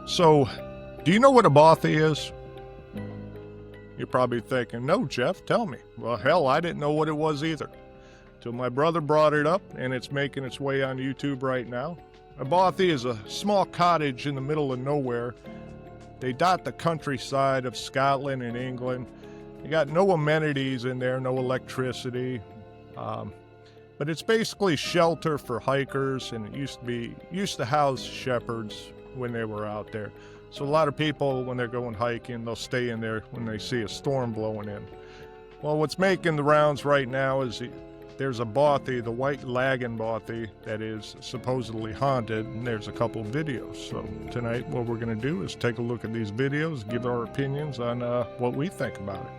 So, do you know what a bothie is? You're probably thinking, no, Jeff, tell me. Well, hell, I didn't know what it was either. Till my brother brought it up, and it's making its way on YouTube right now. A bothie is a small cottage in the middle of nowhere. They dot the countryside of Scotland and England. You got no amenities in there, no electricity. But it's basically shelter for hikers, and it used to house shepherds when they were out there. So a lot of people, when they're going hiking, they'll stay in there when they see a storm blowing in. Well, what's making the rounds right now is there's a bothie, the white lagon bothie, that is supposedly haunted, and there's a couple videos. So tonight what we're going to do is take a look at these videos, give our opinions on what we think about it.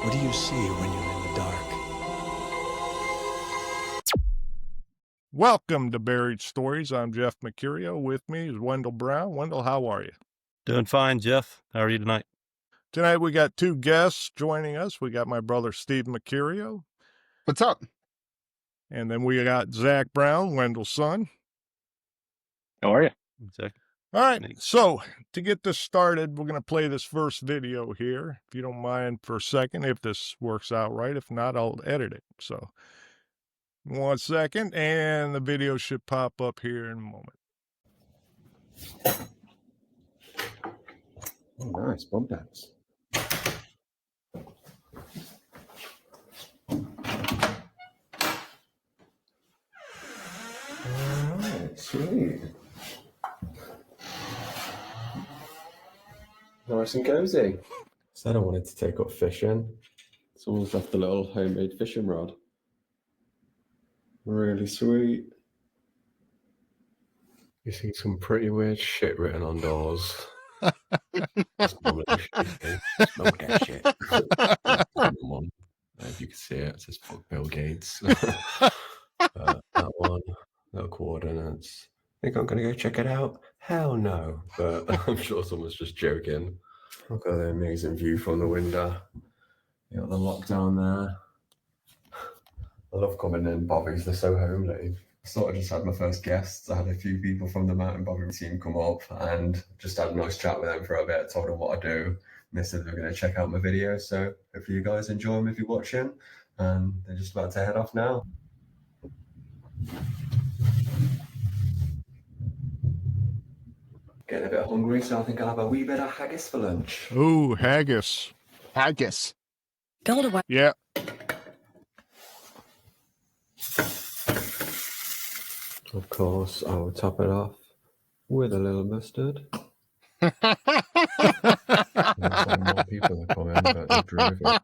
What do you see when you're in the dark? Welcome to Buried Stories. I'm Jeff Mercurio. With me is Wendell Brown. Wendell, how are you? Doing fine, Jeff. How are you tonight? Tonight we got two guests joining us. We got my brother Steve Mercurio. What's up? And then we got Zack Brown, Wendell's son. How are you? Zack. All right, so to get this started, we're going to play this first video here, if you don't mind for a second, if this works out right. If not, I'll edit it. So 1 second, and the video should pop up here in a moment. Oh, nice. Bump dance. All right, sweet. Nice and cozy. Said I wanted to take up fishing. Someone's left a little homemade fishing rod. Really sweet. You see some pretty weird shit written on doors. That's normally shit. Smoke that shit. One. If you can see it, it says fuck Bill Gates. That one, no coordinates. Think I'm gonna go check it out? Hell no. But I'm sure someone's just joking. Look at the amazing view from the window. You got the lockdown there. I love coming in bobbies, they're so homely. I sort of just had my first guests. I had a few people from the mountain bobbing team come up and just had a nice chat with them for a bit, told them what I do. And they said they were going to check out my videos, so hopefully you guys enjoy them if you're watching. And they're just about to head off now. Getting a bit hungry, so I think I'll have a wee bit of haggis for lunch. Ooh, haggis. Haggis. Yeah. Of course, I will top it off with a little mustard. More people are coming, but they drove it. I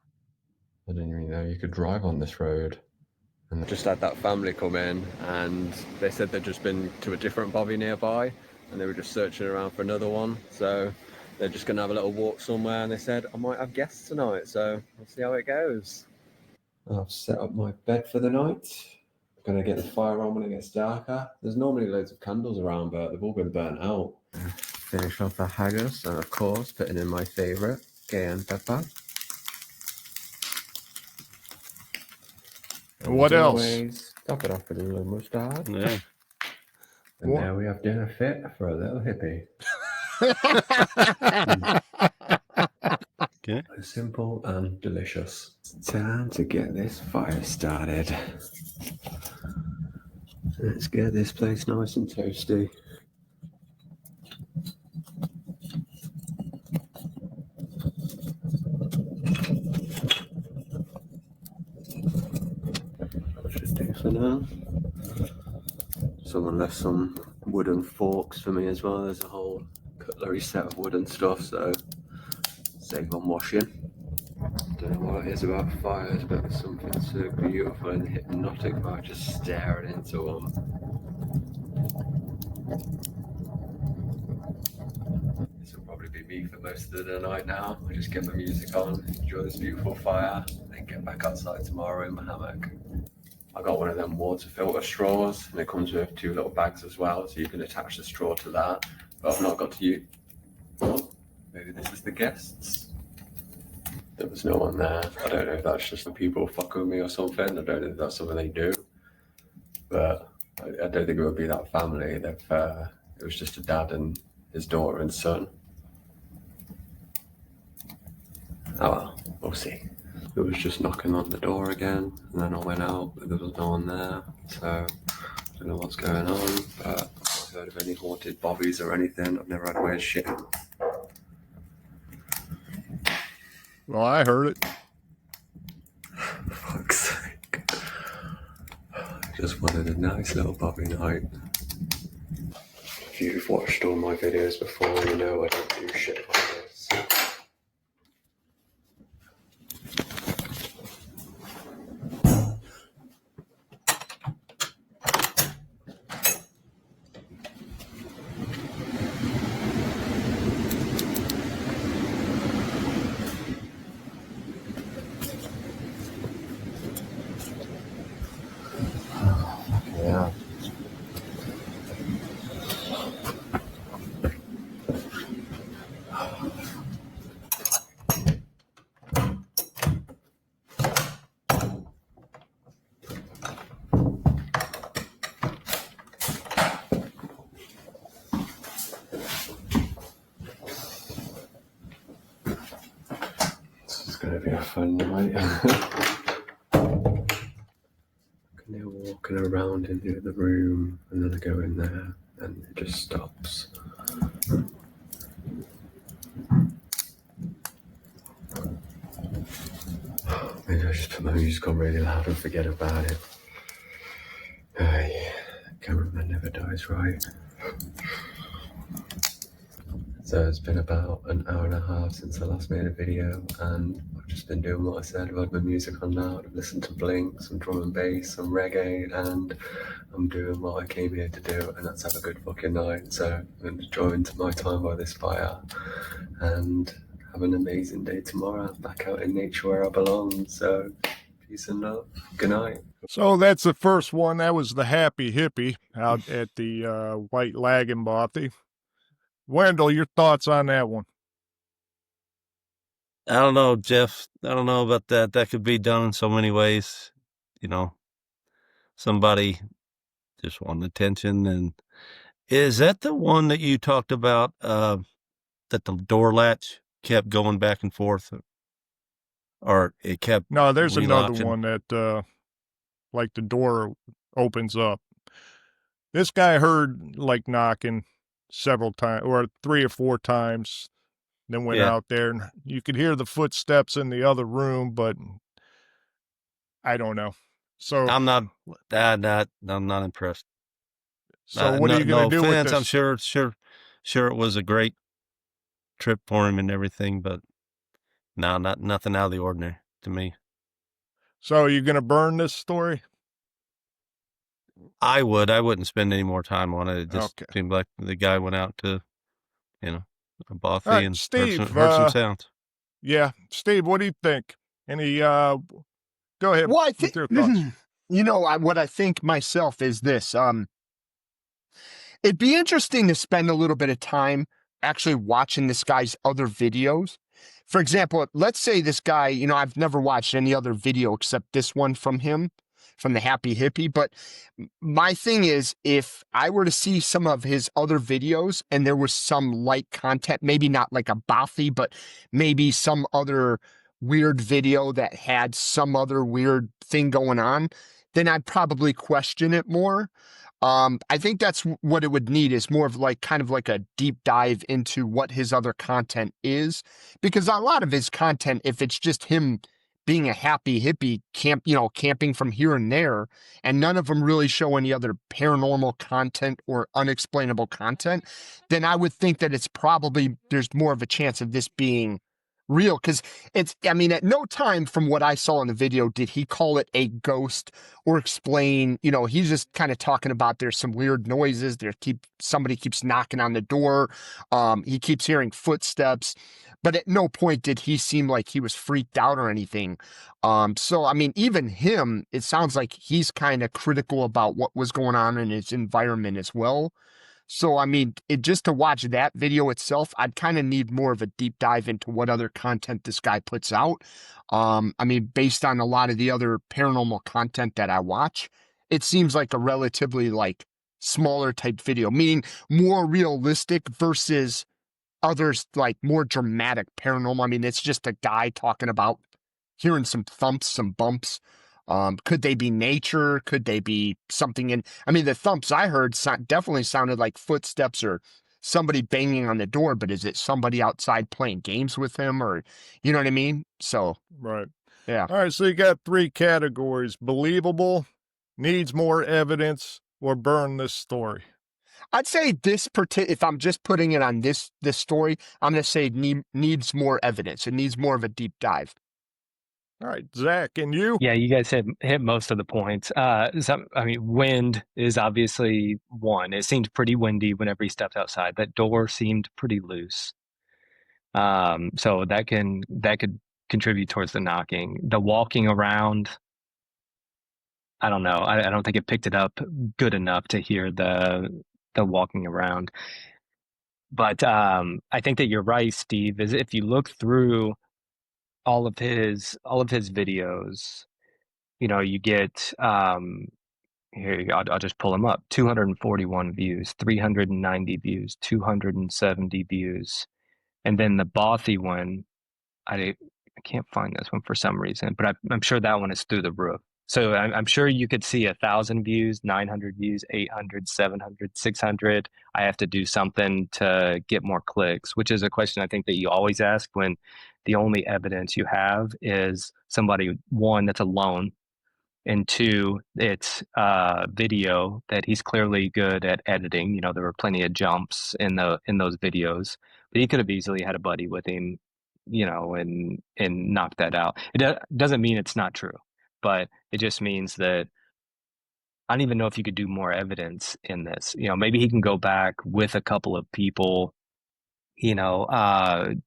didn't even know you could drive on this road. And just had that family come in, and they said they'd just been to a different bobby nearby, and they were just searching around for another one. So they're just going to have a little walk somewhere, and they said, I might have guests tonight, so we'll see how it goes. I've set up my bed for the night. Gonna get the fire on when it gets darker. There's normally loads of candles around, but they've all been burnt out. Finish off the haggis, and of course, putting in my favourite, cayenne pepper. And what else? Always, top it off with a little mustard. Yeah. And now we have dinner fit for a little hippie. Okay. Simple and delicious. It's time to get this fire started. Let's get this place nice and toasty. That should do for now. Someone left some wooden forks for me as well. There's a whole cutlery set of wooden stuff, so save on washing. Don't know what it is about fires, but there's something so beautiful and hypnotic about just staring into them. This will probably be me for most of the night now. I just get my music on, enjoy this beautiful fire, and then get back outside tomorrow in my hammock. I got one of them water filter straws, and it comes with 2 little bags as well, so you can attach the straw to that. But I've not got to use. Well, maybe this is the guests. There was no one there. I don't know if that's just the people fucking with me or something. I don't know if that's something they do. but I don't think it would be that family. It was just a dad and his daughter and son. Oh well, we'll see. It was just knocking on the door again, and then I went out, but there was no one there, so I don't know what's going on, but I've heard of any haunted bobbies or anything. I've never had weird shit. Well, I heard it. For fuck's sake. I just wanted a nice little bobby night. If you've watched all my videos before, you know I don't do shit like this. Yeah. This is going to be a fun night. They're walking around in the other room, and then I go in there, and it just stops. Maybe I just put my music on really loud and forget about it. Cameraman never dies, right? So it's been about an hour and a half since I last made a video, and I've just been doing what I said. I've had my music on loud, I've listened to Blink, some drum and bass, some reggae, and I'm doing what I came here to do, and that's have a good fucking night. So I'm enjoying my time by this fire, and have an amazing day tomorrow, back out in nature where I belong. So peace and love. Good night. So that's the first one. That was the Happy Hippie out at the White Lagoon Bothie. Wendell, your thoughts on that one? I don't know, Jeff. I don't know about that. That could be done in so many ways. You know, somebody just wanting attention. And is that the one that you talked about, that the door latch kept going back and forth? Or it kept No, there's another relocking? one that, like the door opens up. This guy heard like knocking several times, or 3 or 4 times, then went Yeah. out there, and you could hear the footsteps in the other room, but I don't know. So, I'm not impressed. so what are you No going to do with offense. I'm this? sure it was a great trip for him and everything, but no, nothing out of the ordinary to me. So, are you going to burn this story? I wouldn't spend any more time on it. It just Okay. seemed like the guy went out to, a All Bothie right, and Steve. heard some sounds. Yeah, Steve, what do you think? Any, go ahead Well, I with think, your thoughts. what I think myself is this. It'd be interesting to spend a little bit of time actually watching this guy's other videos. For example, let's say this guy, I've never watched any other video except this one from him, from the Happy Hippie. But my thing is, if I were to see some of his other videos and there was some light content, maybe not like a bothie, but maybe some other weird video that had some other weird thing going on, then I'd probably question it more. I think that's what it would need, is more of like kind of like a deep dive into what his other content is, because a lot of his content, if it's just him being a happy hippie camping from here and there, and none of them really show any other paranormal content or unexplainable content, then I would think that there's more of a chance of this being real. Because at no time from what I saw in the video did he call it a ghost or explain, he's just kind of talking about there's some weird noises. Somebody keeps knocking on the door. He keeps hearing footsteps, but at no point did he seem like he was freaked out or anything. So even him, it sounds like he's kind of critical about what was going on in his environment as well. So, just to watch that video itself, I'd kind of need more of a deep dive into what other content this guy puts out. Based on a lot of the other paranormal content that I watch, it seems like a relatively like smaller type video, meaning more realistic versus others like more dramatic paranormal. I mean, it's just a guy talking about hearing some thumps, some bumps. Could they be nature? Could they be something in? I mean, the thumps I heard definitely sounded like footsteps or somebody banging on the door, but is it somebody outside playing games with him, or you know what I mean? So, Right. yeah. All right, so you got 3 categories: believable, needs more evidence, or burn this story. I'd say this if I'm just putting it on this story, I'm going to say needs more evidence. It needs more of a deep dive. All right, Zach, and you? Yeah, you guys hit most of the points. I mean, wind is obviously one. It seemed pretty windy whenever he stepped outside. That door seemed pretty loose. So that could contribute towards the knocking. The walking around, I don't know. I don't think it picked it up good enough to hear the walking around. But I think that you're right, Steve. Is if you look through all of his videos, you know, you get here, I'll just pull them up. 241 views, 390 views, 270 views. And then the bothie one, I can't find this one for some reason, but I'm sure that one is through the roof. So I'm sure you could see 1,000 views, 900 views, 800, 700, 600. I have to do something to get more clicks, which is a question I think that you always ask when the only evidence you have is somebody, one, that's alone, and two, it's video that he's clearly good at editing. You know, there were plenty of jumps in those videos, but he could have easily had a buddy with him, you know, and knocked that out. It doesn't mean it's not true, but it just means that I don't even know if you could do more evidence in this. You know, maybe he can go back with a couple of people, you know,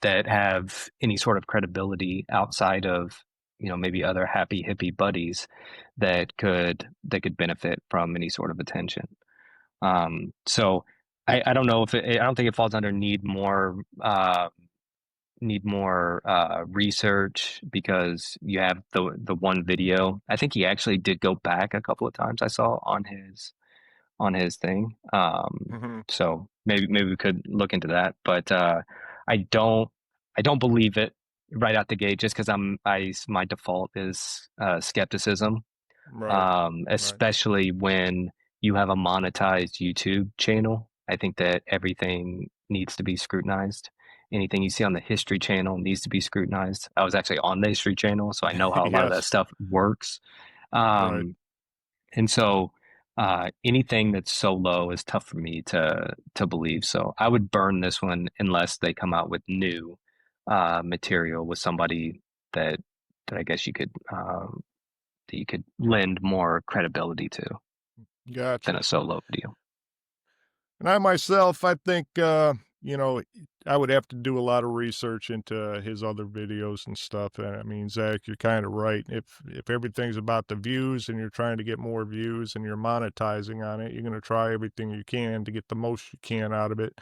that have any sort of credibility outside of, you know, maybe other happy hippie buddies that could benefit from any sort of attention. So I don't know if I don't think it falls under need more research, because you have the one video. I think he actually did go back a couple of times, I saw on his thing. So maybe we could look into that, but I don't believe it right out the gate, just because my default is skepticism. Right. Especially when you have a monetized YouTube channel. I think that everything needs to be scrutinized. Anything you see on the History Channel needs to be scrutinized. I was actually on the History Channel, so I know how a lot of that Yes. stuff works. Right. And so anything that's so low is tough for me to believe. So I would burn this one unless they come out with new material with somebody that I guess you could lend more credibility to Gotcha. than a solo video. And I myself, I think, you know, I would have to do a lot of research into his other videos and stuff. And I mean, Zach, you're kind of right. If everything's about the views and you're trying to get more views and you're monetizing on it, you're going to try everything you can to get the most you can out of it.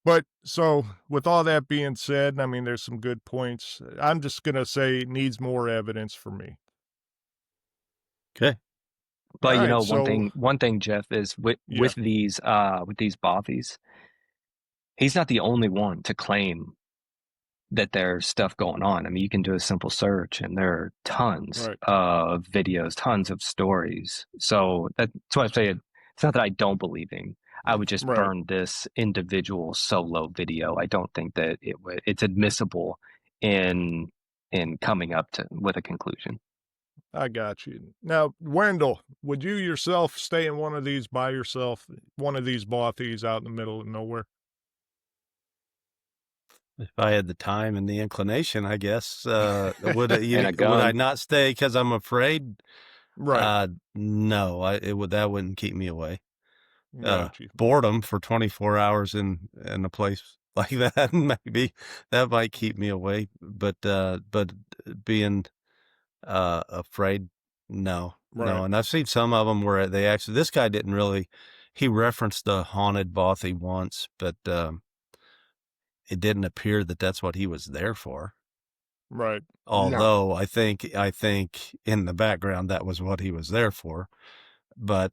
But so with all that being said, I mean, there's some good points. I'm just going to say it needs more evidence for me. Okay. But All you know, right, one thing, Jeff, is with these bothies, he's not the only one to claim that there's stuff going on. I mean, you can do a simple search and there are tons of videos, tons of stories. So that's why I say it's not that I don't believe him. I would just burn this individual solo video. I don't think that it's admissible in coming up with a conclusion. I got you. Now, Wendell, would you yourself stay in one of these by yourself, one of these bothies out in the middle of nowhere? If I had the time and the inclination, I guess, would And I not stay because I'm afraid? Right. No, that wouldn't keep me away. Got you. Boredom for 24 hours in a place like that, maybe that might keep me away, but being afraid, no. And I've seen some of them where they actually, this guy didn't really, he referenced the haunted bothy once, but it didn't appear that that's what he was there for. Right. Although I think in the background that was what he was there for. but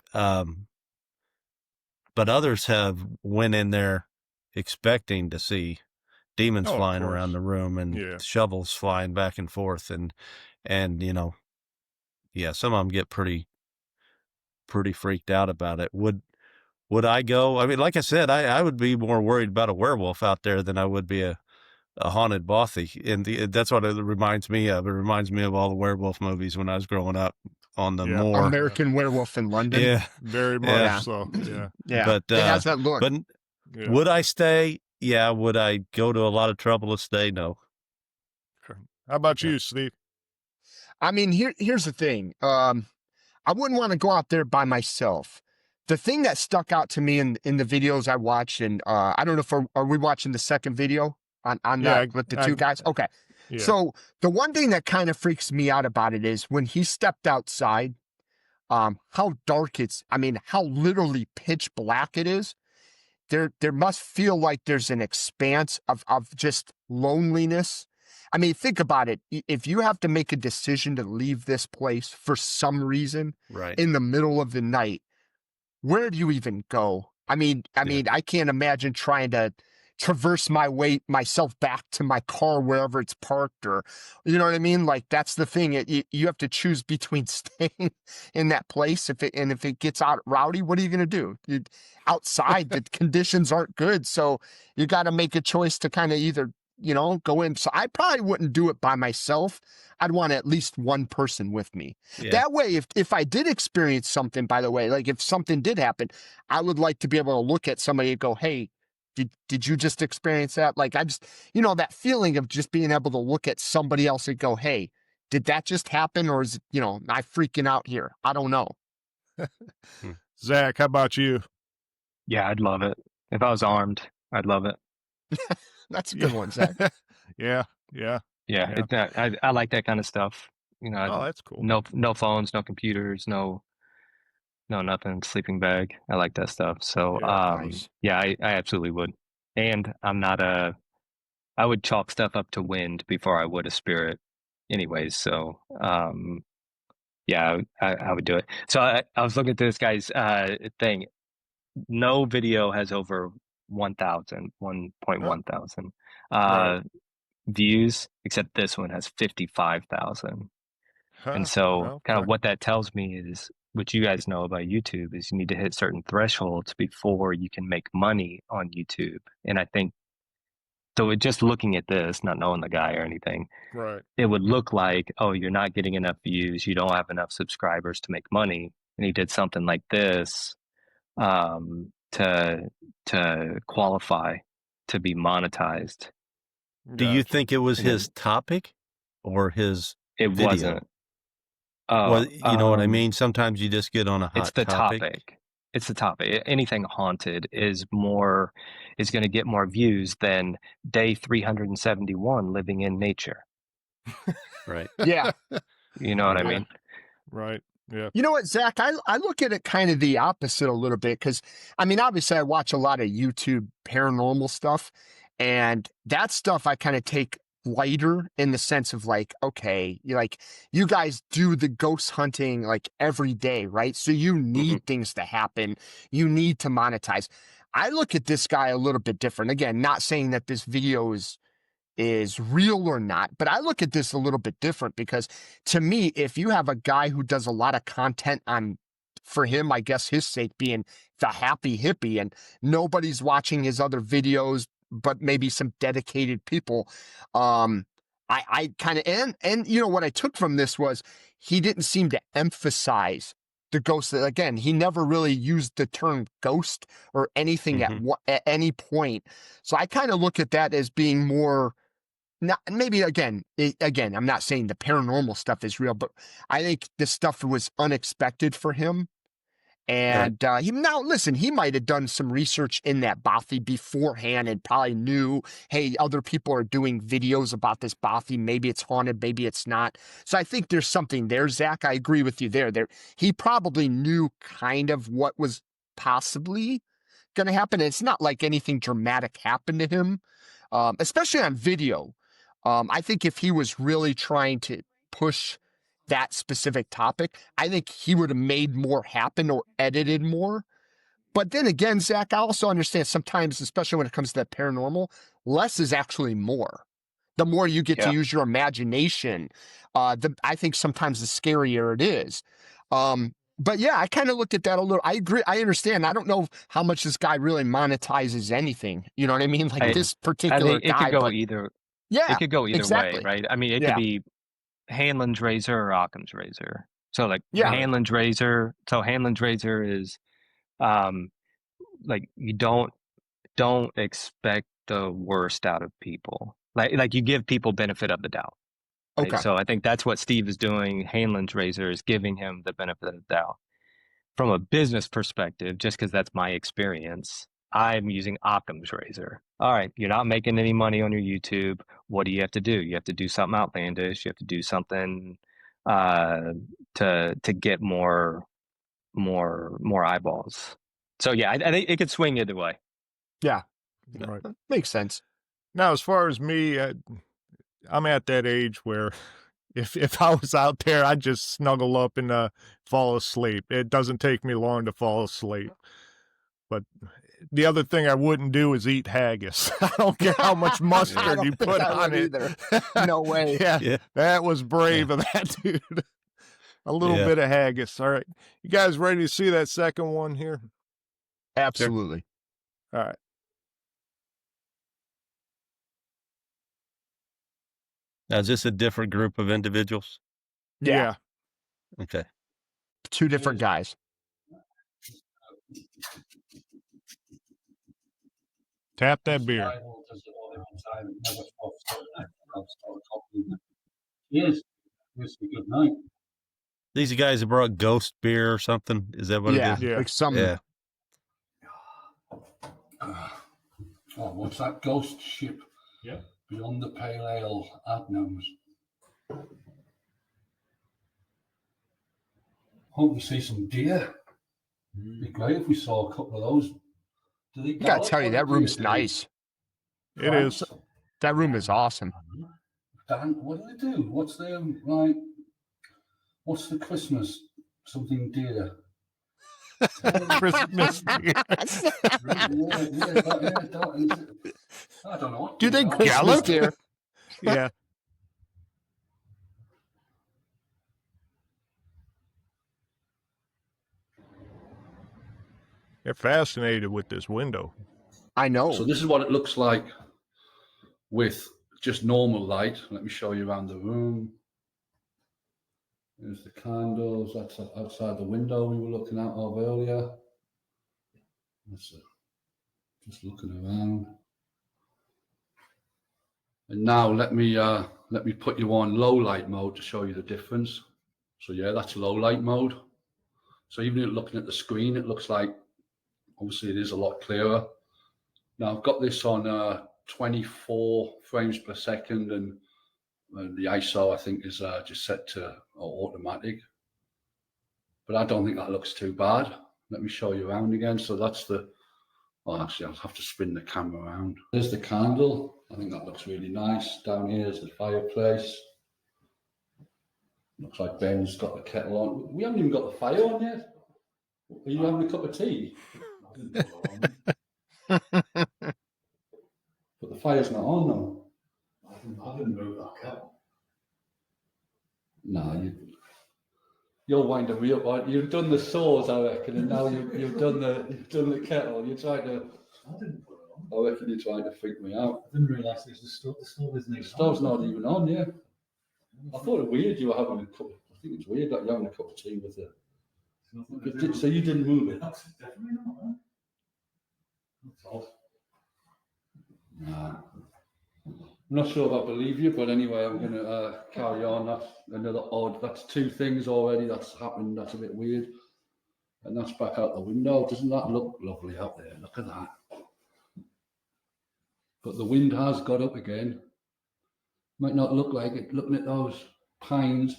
others have went in there expecting to see demons Oh, of flying course. around the room and Yeah. shovels flying back and forth, and you know, yeah, some of them get pretty freaked out about it. Would I go? I mean, like I said, I would be more worried about a werewolf out there than I would be a haunted bothie, and that's what it reminds me of. It reminds me of all the werewolf movies when I was growing up on the Yeah. moor. American Werewolf in London. Yeah, Very much Yeah. so. Yeah. Yeah. but It has that look. but Yeah. would I stay? Yeah. Would I go to a lot of trouble to stay? No. How about Yeah. you, Steve? I mean, here's the thing. I wouldn't want to go out there by myself. The thing that stuck out to me in the videos I watched, and I don't know if are we watching the second video on Yeah, that with the two guys? Okay. Yeah. So the one thing that kind of freaks me out about it is when he stepped outside, how dark how literally pitch black it is. There must feel like there's an expanse of just loneliness. I mean, think about it. If you have to make a decision to leave this place for some reason Right. in the middle of the night, where do you even go? I mean, I can't imagine trying to traverse myself back to my car wherever it's parked, or, you know what I mean? Like, that's the thing. You have to choose between staying in that place. If it gets out rowdy, what are you going to do? Outside, the conditions aren't good. So you got to make a choice to kind of either, go in. So I probably wouldn't do it by myself. I'd want at least one person with me. Yeah. That way, if I did experience something, by the way, like if something did happen, I would like to be able to look at somebody and go, hey, did you just experience that? Like, I just, that feeling of just being able to look at somebody else and go, hey, did that just happen? Or is it, am I freaking out here? I don't know. Zach, how about you? Yeah, I'd love it. If I was armed, I'd love it. That's a good one, Zach. Yeah. Yeah. I like that kind of stuff. Oh, that's cool. No phones, no computers, no nothing, sleeping bag. I like that stuff. So, Nice. yeah, I absolutely would. And I would chalk stuff up to wind before I would a spirit anyways. So, yeah, I would do it. So I was looking at this guy's thing. No video has over 1.1 thousand Right. views, except this one has 55,000. Huh. And so Okay. kind of what that tells me is, what you guys know about YouTube is you need to hit certain thresholds before you can make money on YouTube. And I think, so just looking at this, not knowing the guy or anything, Right. it would look like, oh, you're not getting enough views, you don't have enough subscribers to make money. And he did something like this to qualify to be monetized. Do you Gotcha. think it was his topic or his It video? wasn't. Oh, Well, you know what I mean? Sometimes you just get on a hot it's the topic. It's the topic. Anything haunted is going to get more views than day 371 living in nature. Right. Yeah. You know what I mean? Right. Yeah. You know what, Zach? I look at it kind of the opposite a little bit because, obviously I watch a lot of YouTube paranormal stuff, and that stuff I kind of take lighter in the sense of like, okay, you guys do the ghost hunting like every day, right? So you need things to happen. You need to monetize. I look at this guy a little bit different. Again, not saying that this video is real or not, but I look at this a little bit different because to me, if you have a guy who does a lot of content on, for him, I guess his sake being the happy hippie, and nobody's watching his other videos, but maybe some dedicated people. I kind of, and what I took from this was he didn't seem to emphasize the ghost. Again, he never really used the term ghost or anything at any point. So I kind of look at that as being more, not, maybe again, I'm not saying the paranormal stuff is real, but I think this stuff was unexpected for him. And he might have done some research in that bothie beforehand and probably knew, hey, other people are doing videos about this bothie. Maybe it's haunted, maybe it's not. So I think there's something there, Zach. I agree with you there. He probably knew kind of what was possibly going to happen. And it's not like anything dramatic happened to him, especially on video. I think if he was really trying to push that specific topic, I think he would have made more happen or edited more. But then again, Zach, I also understand sometimes, especially when it comes to that paranormal, less is actually more. The more you get to use your imagination, I think sometimes the scarier it is. But yeah, I kind of looked at that a little. I agree. I understand. I don't know how much this guy really monetizes anything. You know what I mean? Like this I particular think it guy. could go But either. yeah, It could go either exactly. way, right? I mean, it could be Hanlon's razor or Occam's razor. So like Yeah. Hanlon's razor. So Hanlon's razor is, like you don't expect the worst out of people. Like you give people benefit of the doubt. Right? Okay. So I think that's what Steve is doing. Hanlon's razor is giving him the benefit of the doubt. From a business perspective, just because that's my experience, I'm using Occam's razor. All right, you're not making any money on your YouTube. What do? You have to do something outlandish. You have to do something to get more eyeballs. So yeah, I think it could swing either way. Yeah. Right. Makes sense. Now, as far as me, I'm at that age where if I was out there, I'd just snuggle up and fall asleep. It doesn't take me long to fall asleep. But the other thing I wouldn't do is eat haggis. I don't care how much mustard you put on it. Either. No way. Yeah, that was brave of that dude. A little bit of haggis. All right. You guys ready to see that second one here? Absolutely. All right. Now, is this a different group of individuals? Yeah. Okay. Two different guys. Tap that beer. Yes. Yes, good night. These are guys that brought ghost beer or something. Is that what it is? Yeah. Like some. Yeah. Oh, what's that ghost ship? Yeah. Beyond the Pale Ale Adnams. Hope we see some deer. It'd be great if we saw a couple of those. I gotta tell you, that room's nice. It is. That room is awesome. Dan, what do they do? What's their, like, what's the Christmas something deer? Christmas deer. I don't know. Do they gallop deer? Yeah. They're fascinated with this window. I know. So this is what it looks like with just normal light. Let me show you around the room. There's the candles. That's outside the window we were looking at of earlier. That's just looking around. And now let me put you on low light mode to show you the difference. So yeah, that's low light mode. So even looking at the screen, it looks like obviously it is a lot clearer. Now I've got this on 24 frames per second, and the ISO I think is just set to automatic. But I don't think that looks too bad. Let me show you around again. So that's the, well, actually I'll have to spin the camera around. There's the candle. I think that looks really nice. Down here is the fireplace. Looks like Ben's got the kettle on. We haven't even got the fire on yet. Are you having a cup of tea? But the fire's not on though. I didn't move that kettle. No, you'll wind up real. You've done the saws, I reckon, and now you've done the kettle. You're trying to. I didn't put it on. I reckon you're trying to freak me out. I didn't realise the stove isn't even on. The stove's not even on, yeah. I thought it weird you were having a cup. I think it's weird that you're having a cup of tea with it. So you didn't move it. That's definitely not. Huh? That's odd. Nah. I'm not sure if I believe you, but anyway, I'm going to carry on. That's another odd. That's two things already. That's happened. That's a bit weird. And that's back out the window. Doesn't that look lovely out there? Look at that. But the wind has got up again. Might not look like it looking at those pines,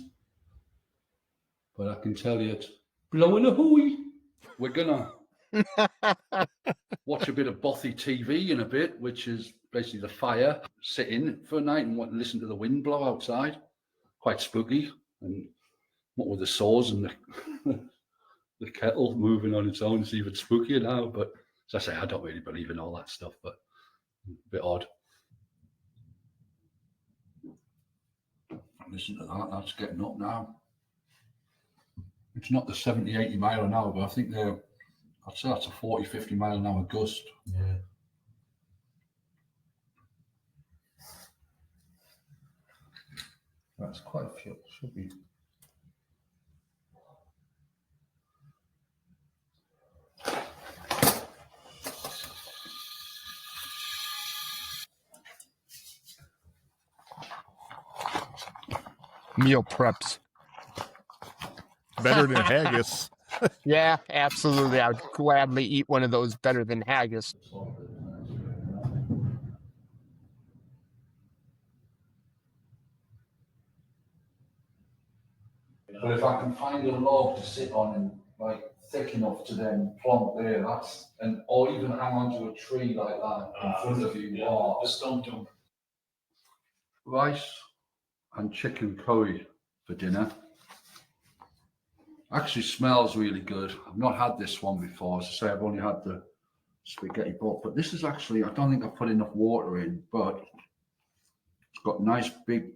but I can tell you it's blowing a hooey. We're going to watch a bit of bothie TV in a bit, which is basically the fire, sit in for a night and listen to the wind blow outside. Quite spooky. And what with the saws and the kettle moving on its own, it's even spookier now. But as I say, I don't really believe in all that stuff, but a bit odd. Listen to that, that's getting up now. It's not the 70, 80 mile an hour, but I think I'd say that's a 40, 50 mile an hour gust. Yeah. That's quite a few. Should be. Meal preps. Better than haggis. Yeah, absolutely. I would gladly eat one of those better than haggis. But if I can find a log to sit on and like thick enough to then plonk there, or even hang onto a tree like that in front of you. The stone tomb. Rice and chicken curry for dinner. Actually smells really good. I've not had this one before. As I say, I've only had the spaghetti pot, but this is actually, I don't think I've put enough water in, but it's got a nice big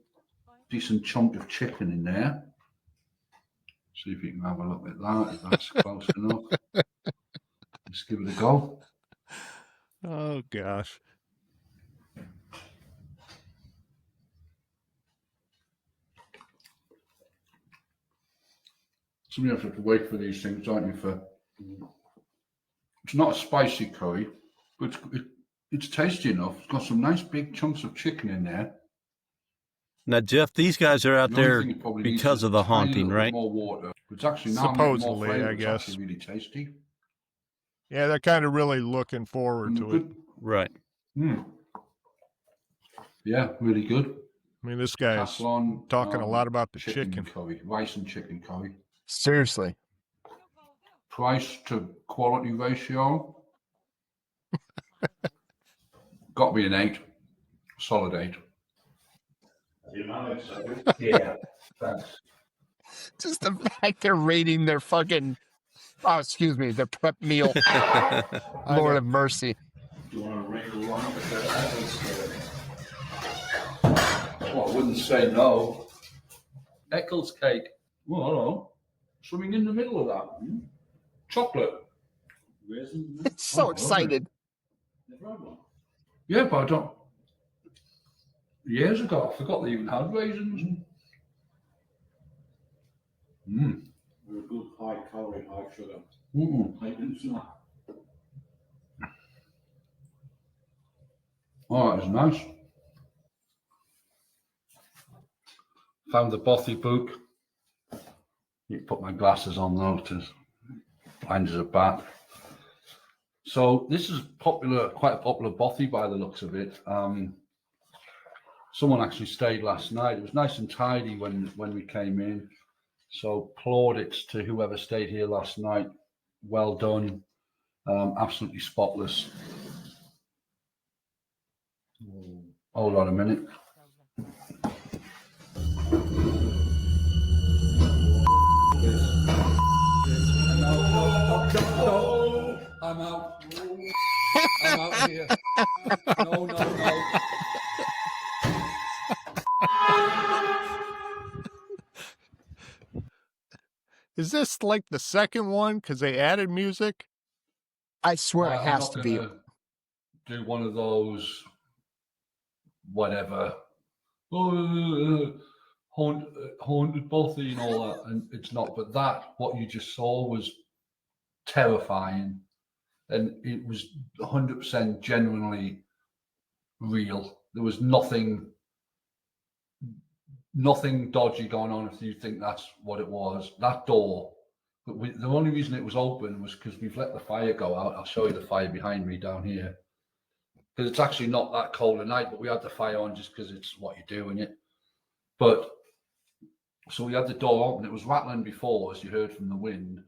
decent chunk of chicken in there. See if you can have a look at that, if that's close enough. Let's give it a go. Oh, gosh. Sometimes you have to wait for these things, don't you? It's not a spicy curry, but it's tasty enough. It's got some nice big chunks of chicken in there. Now, Jeff, these guys are out there because of the haunting, right? More water. It's actually now Supposedly, more flavor. I guess. It's actually really tasty. Yeah, they're kind of really looking forward to it. Right. Yeah, really good. I mean, this guy's talking a lot about the chicken. Curry, rice and chicken curry. Seriously. Price to quality ratio. Got me an 8. Solid 8. Yeah, thanks. Just the fact they're rating their fucking, their prep meal. Lord of mercy. Do you want to rate along with that? Well, I wouldn't say no. Eccles cake. Well, hello. Swimming in the middle of that. Chocolate. So excited. Yeah, but I don't. Years ago, I forgot they even had raisins. They're a good high calorie, high sugar. Oh, that is nice. Found the bothie book. You put my glasses on though, to blind as a bat. So this is popular, quite a popular bothie by the looks of it. Someone actually stayed last night. It was nice and tidy when we came in. So plaudits to whoever stayed here last night. Well done. Absolutely spotless. Hold on a minute. No, I'm out. I'm out here. No. Is this like the second one because they added music? I swear it has to be. Do one of those, whatever, haunted bothie and all that, and it's not. But that, what you just saw, was terrifying, and it was 100% genuinely real. There was nothing dodgy going on. If you think that's what it was, that door. But the only reason it was open was because we've let the fire go out. I'll show you the fire behind me down here. Because it's actually not that cold at night, but we had the fire on just because it's what you do in it. But so we had the door open. It was rattling before, as you heard from the wind.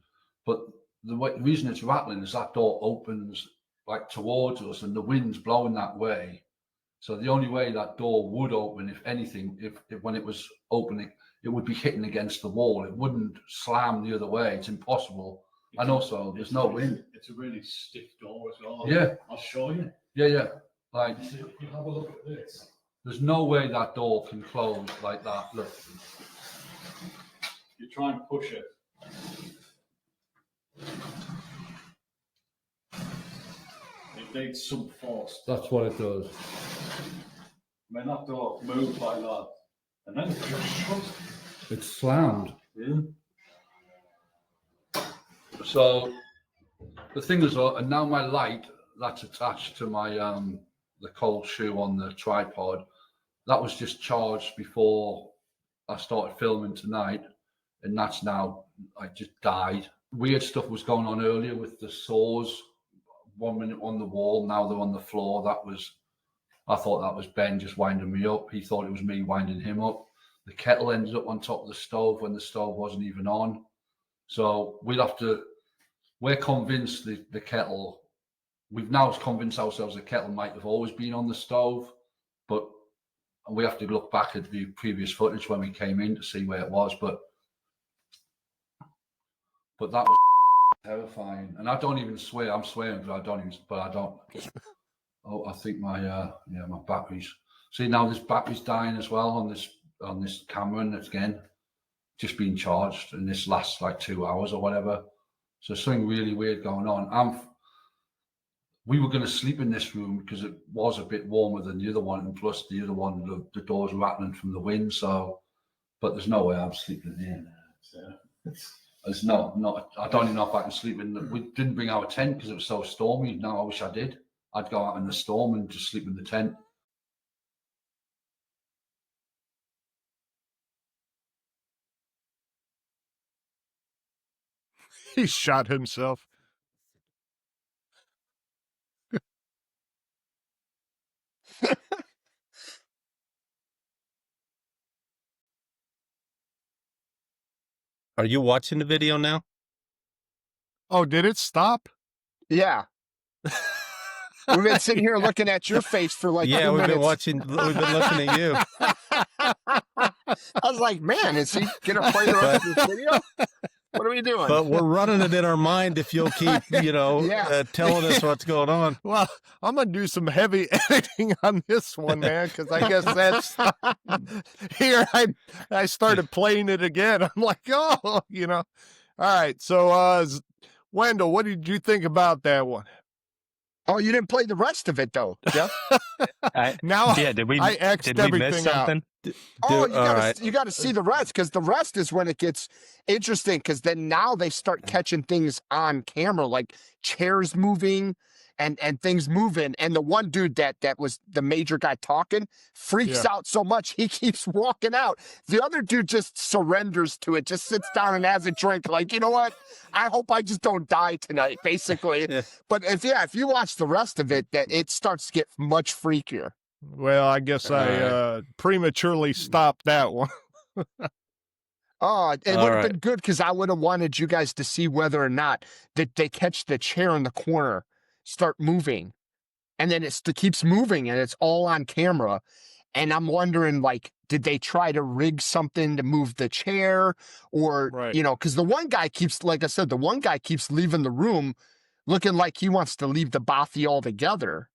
But the reason it's rattling is that door opens like towards us, and the wind's blowing that way. So the only way that door would open, if anything, if when it was opening, it would be hitting against the wall. It wouldn't slam the other way. It's impossible. And also, there's no wind. It's a really stiff door as well. Yeah. I'll show you. Yeah. Like, You have a look at this. there's no way that door can close like that. Look. You try and push it. It needs some force. That's what it does. When that door moves like that, and then it just shuts. It's slammed. Yeah. So the thing is, and now my light that's attached to my the cold shoe on the tripod, that was just charged before I started filming tonight, and that's now just died. Weird stuff was going on earlier with the saws. 1 minute on the wall, now they're on the floor. I thought that was Ben just winding me up. He thought it was me winding him up. The kettle ended up on top of the stove when the stove wasn't even on. So we're convinced the kettle, we've now convinced ourselves the kettle might have always been on the stove, but we have to look back at the previous footage when we came in to see where it was. But that was terrifying. And I don't even swear. I'm swearing, but I don't. Oh, I think my batteries. See, now this battery's dying as well on this camera, and it's again just been charged in this last like 2 hours or whatever. So something really weird going on. We were going to sleep in this room because it was a bit warmer than the other one, and plus the other one, the doors rattling from the wind. So, but there's no way I'm sleeping here. There's not. I don't even know if I can sleep in. We didn't bring our tent because it was so stormy. Now I wish I did. I'd go out in the storm and just sleep in the tent. He shot himself. Are you watching the video now? Oh, did it stop? Yeah. We've been sitting here looking at your face for like 2 Yeah, we've minutes. been looking at you. I was like, man, is he gonna play the rest of this video? What are we doing? But we're running it in our mind if you'll keep, Yeah. telling us what's going on. Well, I'm going to do some heavy editing on this one, man, because I guess that's here. I started playing it again. I'm like, oh, All right. So, Wendell, what did you think about that one? Oh, you didn't play the rest of it though, Jeff. Now, Did we I X'd did we everything miss out. something? Oh, Dude, you got to see the rest, because the rest is when it gets interesting, because then now they start catching things on camera, like chairs moving and things moving. And the one dude that was the major guy talking freaks out so much he keeps walking out. The other dude just surrenders to it, just sits down and has a drink. Like, you know what? I hope I just don't die tonight, basically. Yeah. But if you watch the rest of it, that it starts to get much freakier. Well, I guess I prematurely stopped that one. Oh, it All would have right. been good, because I would have wanted you guys to see whether or not that they catch the chair in the corner start moving, and then it keeps moving, and it's all on camera. And I'm wondering, like, did they try to rig something to move the chair, or Right. because the one guy keeps, like I said, the one guy keeps leaving the room, looking like he wants to leave the bothie altogether.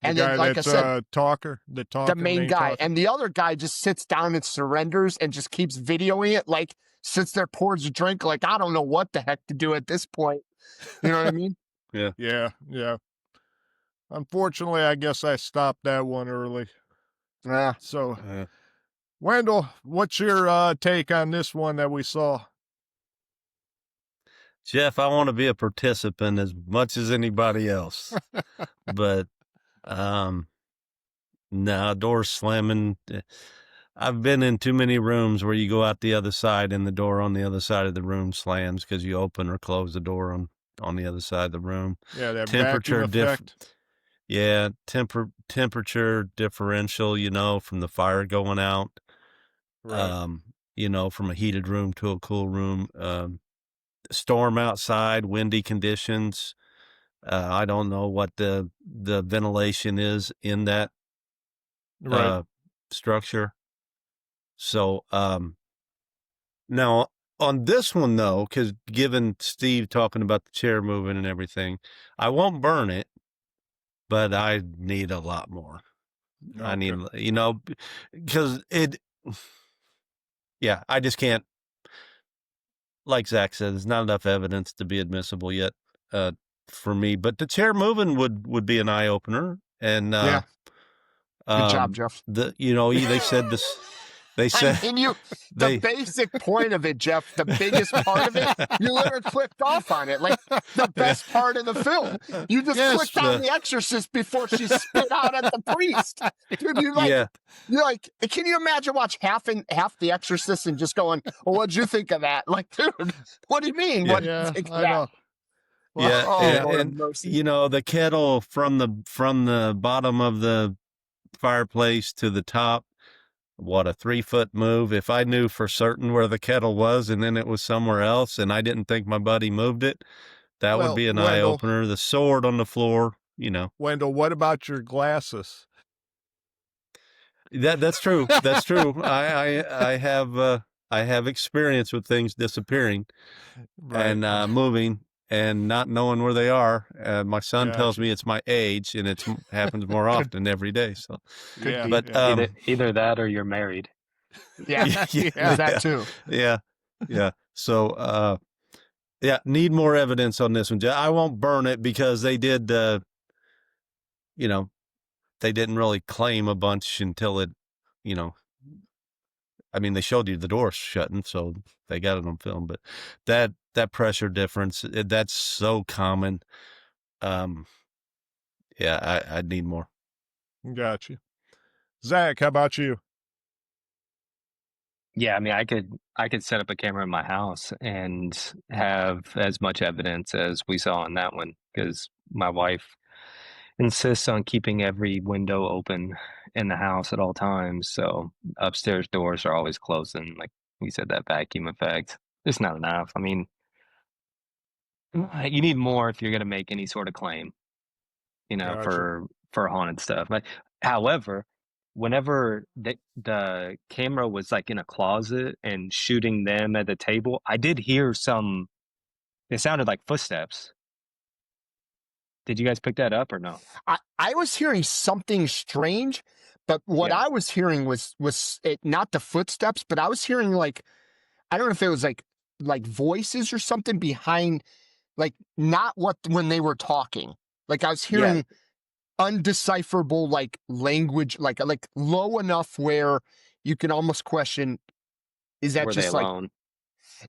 And The then, guy like I that's said, the main guy, talker. and the other guy just sits down and surrenders and just keeps videoing it, like sits there, pours a drink, like, I don't know what the heck to do at this point. You know what I mean? Yeah. Unfortunately, I guess I stopped that one early. Yeah. So, Wendell, what's your take on this one that we saw? Jeff, I want to be a participant as much as anybody else. But no, doors slamming. I've been in too many rooms where you go out the other side and the door on the other side of the room slams because you open or close the door on the other side of the room. Yeah, that Temperature vacuum effect. Yeah, temperature differential, from the fire going out. Right. From a heated room to a cool room. Storm outside, windy conditions. I don't know what the ventilation is in that Right. structure. So, Now, on this one, though, because given Steve talking about the chair moving and everything, I won't burn it, but I need a lot more. I need, because I just can't, like Zach said, there's not enough evidence to be admissible yet for me. But the chair moving would be an eye opener. And Good job, Jeff. They said this. They said the basic point of it, Jeff, the biggest part of it, you literally clicked off on it. Like the best part of the film. You just clicked on The Exorcist before she spit out at the priest. Dude, you're like, can you imagine watch half The Exorcist and just going, well, what'd you think of that? Like, dude, what do you mean? What do you think of that? And the kettle from the bottom of the fireplace to the top. What a 3-foot move. If I knew for certain where the kettle was and then it was somewhere else and I didn't think my buddy moved it, that would be an eye opener. The sword on the floor, Wendell, what about your glasses? That's true. That's true. I have experience with things disappearing and moving and not knowing where they are. My son tells me it's my age, and it happens more often every day. So, either that or you're married. That too. Yeah. So, need more evidence on this one. I won't burn it because they did. They didn't really claim a bunch until it. I mean, they showed you the door shutting, so they got it on film. But that pressure difference, that's so common. I'd need more. Gotcha. Zach, how about you? Yeah, I mean, I could set up a camera in my house and have as much evidence as we saw in that one, because my wife insists on keeping every window open in the house at all times. So upstairs doors are always closing. Like we said, that vacuum effect. It's not enough. I mean, you need more if you're going to make any sort of claim, for haunted stuff. But however, whenever the camera was like in a closet and shooting them at the table, I did hear it sounded like footsteps. Did you guys pick that up or no? I was hearing something strange, but what I was hearing was it not the footsteps, but I was hearing like, I don't know if it was like voices or something behind, like not when they were talking. Like I was hearing undecipherable like language, like low enough where you can almost question, is that were just they like alone?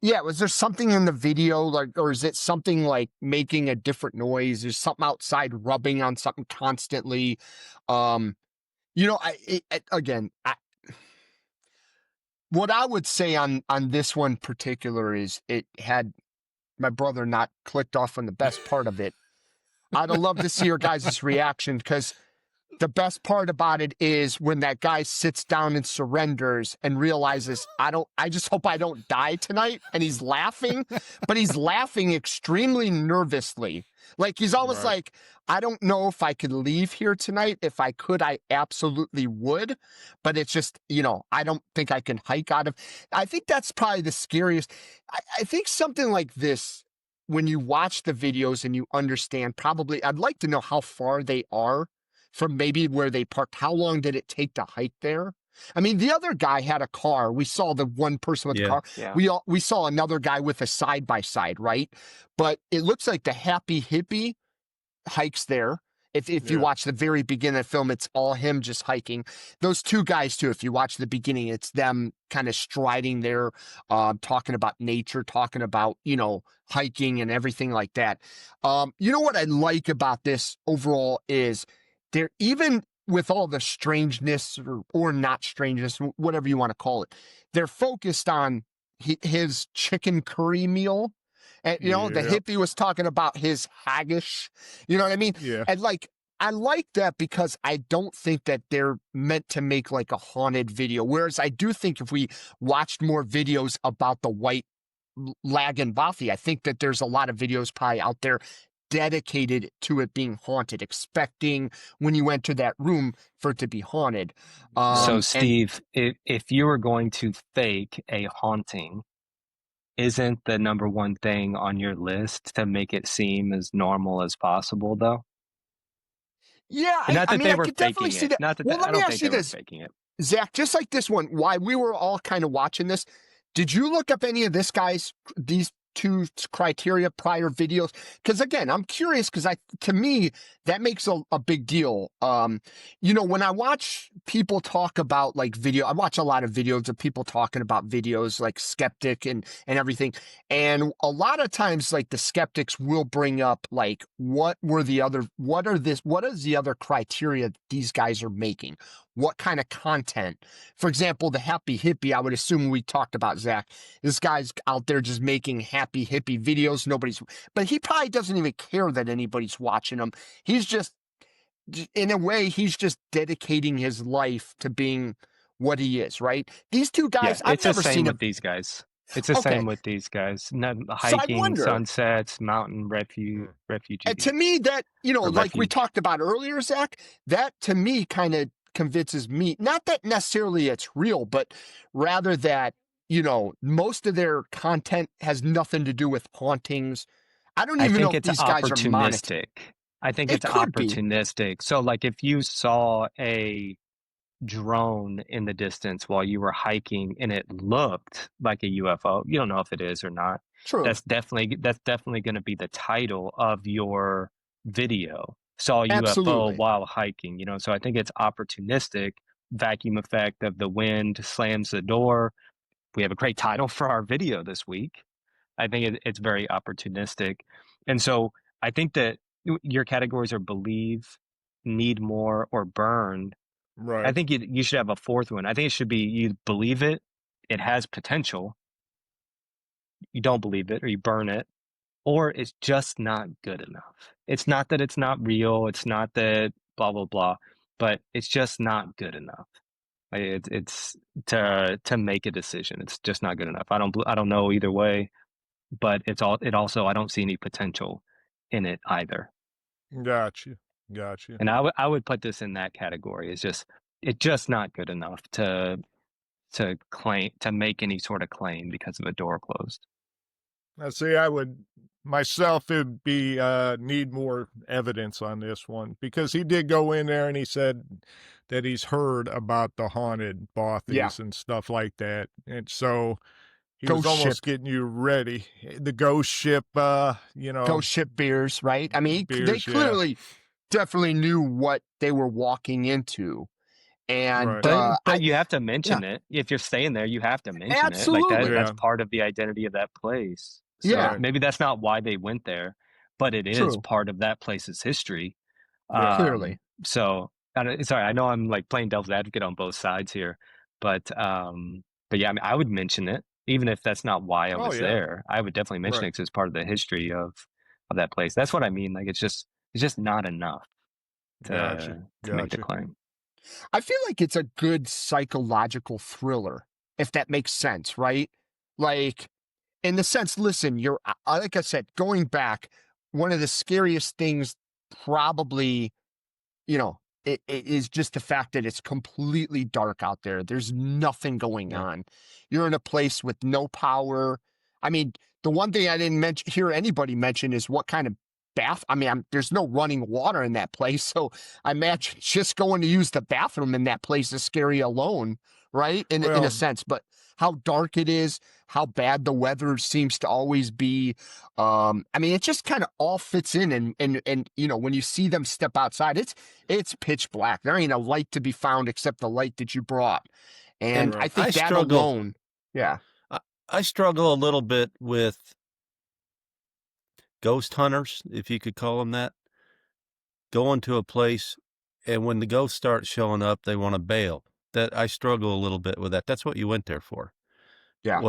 Yeah, was there something in the video, like, or is it something like making a different noise? There's something outside rubbing on something constantly. What I would say on this one particular is it had my brother not clicked off on the best part of it. I'd have loved to see your guys' reaction, because the best part about it is when that guy sits down and surrenders and realizes, I just hope I don't die tonight. And he's laughing, but he's laughing extremely nervously. Like he's almost like, I don't know if I could leave here tonight. If I could, I absolutely would. But it's just, I don't think I can hike out of. I think that's probably the scariest. I think something like this, when you watch the videos and you understand, probably, I'd like to know how far they are from maybe where they parked. How long did it take to hike there? I mean, the other guy had a car. We saw the one person with the car. Yeah. We saw another guy with a side-by-side, right? But it looks like the happy hippie hikes there. If you watch the very beginning of the film, it's all him just hiking. Those two guys too, if you watch the beginning, it's them kind of striding there, talking about nature, talking about, hiking and everything like that. What I like about this overall is they're, even with all the strangeness or not strangeness, whatever you want to call it, they're focused on his chicken curry meal. And, the hippie was talking about his haggis, you know what I mean? Yeah. And I like that, because I don't think that they're meant to make like a haunted video. Whereas I do think if we watched more videos about the white lag and bothie, I think that there's a lot of videos probably out there dedicated to it being haunted, expecting when you enter that room for it to be haunted. So Steve, if you were going to fake a haunting, isn't the number one thing on your list to make it seem as normal as possible, though? Yeah, And not I that mean, they I were could definitely faking see it. that. Not that Well, let I me don't ask think you they were this, faking it. Zach, just like this one, why we were all kind of watching this, did you look up any of these two criteria prior videos? Because again, I'm curious because to me, that makes a big deal. When I watch people talk about like video, I watch a lot of videos of people talking about videos like skeptic and everything. And a lot of times like the skeptics will bring up like, what is the other criteria these guys are making? What kind of content? For example, the happy hippie, I would assume we talked about Zach. This guy's out there just making happy hippie videos. But he probably doesn't even care that anybody's watching him. He's just, in a way, he's just dedicating his life to being what he is, right? These two Yeah, guys, I've it's the never same seen with him. these guys. It's the Okay. same with these guys. So I Hiking, wonder, sunsets, mountain and to me, that, or like we refuge. talked about earlier, Zach, that to me kind of convinces me, not that necessarily it's real, but rather that, most of their content has nothing to do with hauntings. I don't I even know think if it's these guys are monitored. opportunistic. I think It it's could be. opportunistic. So, like, if you saw a drone in the distance while you were hiking and it looked like a UFO, you don't know if it is or not. True. That's definitely going to be the title of your video. Saw UFO Absolutely. while hiking, So I think it's opportunistic. Vacuum effect of the wind slams the door. We have a great title for our video this week. I think it's very opportunistic. And so I think that your categories are believe, need more, or burn. I Right. think you should have a fourth one. I think it should be you believe it has potential, you don't believe it, or you burn it, or it's just not good enough. It's not that it's not real, it's not that blah blah blah, but it's just not good enough. Like it's to make a decision. It's just not good enough. I don't know either way, but it also I don't see any potential in it either. Gotcha. Gotcha. And I would put this in that category. It's just not good enough to make any sort of claim because of a door closed. Now, see, I would myself, it'd be need more evidence on this one because he did go in there and he said that he's heard about the haunted Yeah. bothies and stuff like that. And so he was Ghost almost ship. getting you ready. The ghost ship, Ghost ship beers, right? I mean, they beers, yeah. clearly definitely knew what they were walking into. And Right. But you have to mention it. If you're staying there, you have to mention it. Like Absolutely. that's Yeah. part of the identity of that place. So Yeah. maybe that's not why they went there, but it is True. part of that place's history. Yeah. Clearly. So sorry, I know I'm like playing devil's advocate on both sides here, but yeah, I mean, I would mention it even if that's not why I was yeah. there. I would definitely mention Right. it because it's part of the history of that place. That's what I mean. Like it's just not enough to make the Gotcha. claim. I feel like it's a good psychological thriller, if that makes sense, right? Like, in the sense, listen, like I said, going back, one of the scariest things probably, it is just the fact that it's completely dark out there. There's nothing going Yeah. on. You're in a place with no power. I mean, the one thing I didn't hear anybody mention is what kind of bath. I mean, there's no running water in that place. So I imagine just going to use the bathroom in that place is scary alone, right? In a Well, sense, but how dark it is, how bad the weather seems to always be. I mean, it just kind of all fits in. And when you see them step outside, it's pitch black. There ain't a light to be found except the light that you brought. And Right. I think I that struggle- alone, yeah. I struggle a little bit with ghost hunters, if you could call them that, going to a place and when the ghosts start showing up, they want to bail. That I struggle a little bit with that. That's what you went there for. Yeah.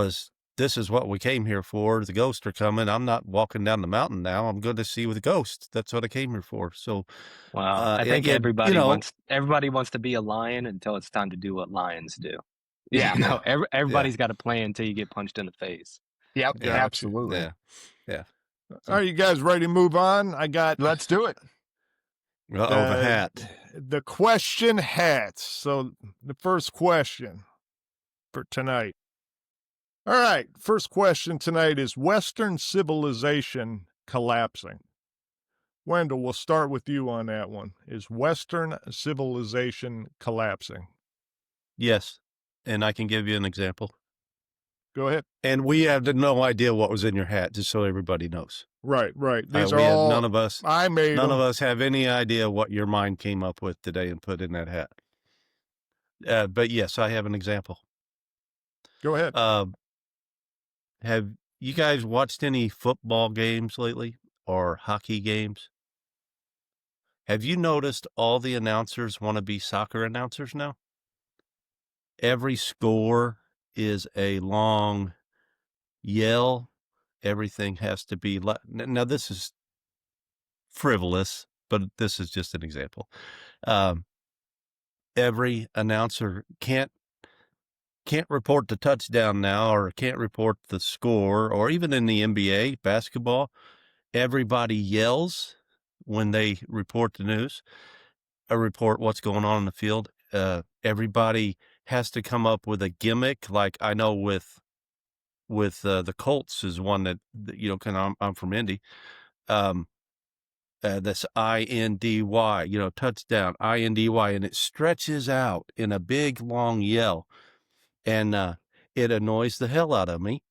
This is what we came here for. The ghosts are coming. I'm not walking down the mountain now. I'm going to see with the ghosts. That's what I came here for. So, Wow, I think yeah, everybody wants to be a lion until it's time to do what lions do. Yeah. Everybody's got a plan until you get punched in the face. Yep. Gotcha. Absolutely. Yeah. Are you guys ready to move on? I got Let's do it. The hat. The question hats. So the first question for tonight. All right. First question tonight is Western civilization collapsing? Wendell, we'll start with you on that one. Is Western civilization collapsing? Yes. And I can give you an example. Go ahead. And we have no idea what was in your hat, just so everybody knows. Right. These are we have, all none of us. I made None them. of us have any idea what your mind came up with today and put in that hat. But yes, I have an example. Go ahead. Have you guys watched any football games lately or hockey games? Have you noticed all the announcers want to be soccer announcers now? Every score is a long yell. Everything has to be now this is frivolous, but this is just an example. Every announcer can't report the touchdown now, or can't report the score, or even in the NBA basketball, everybody yells when they report the news, or report what's going on in the field. Everybody has to come up with a gimmick. Like I know with the Colts is one that kind I'm from Indy. This INDY, touchdown, INDY, and it stretches out in a big long yell, and it annoys the hell out of me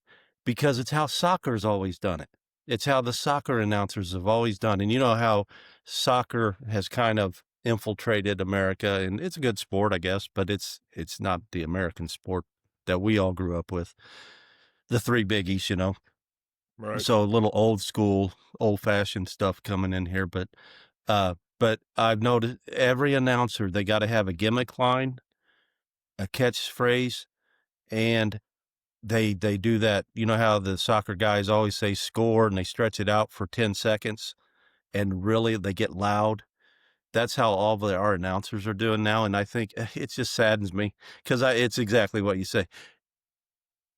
because it's how soccer's always done it. It's how the soccer announcers have always done. And you know how soccer has kind of infiltrated America, and it's a good sport, I guess, but it's not the American sport that we all grew up with. The three biggies, Right. So a little old school, old fashioned stuff coming in here. But I've noticed every announcer, they got to have a gimmick line, a catchphrase, and they do that. You know how the soccer guys always say score and they stretch it out for 10 seconds and really they get loud. That's how all of our announcers are doing now. And I think it just saddens me because it's exactly what you say.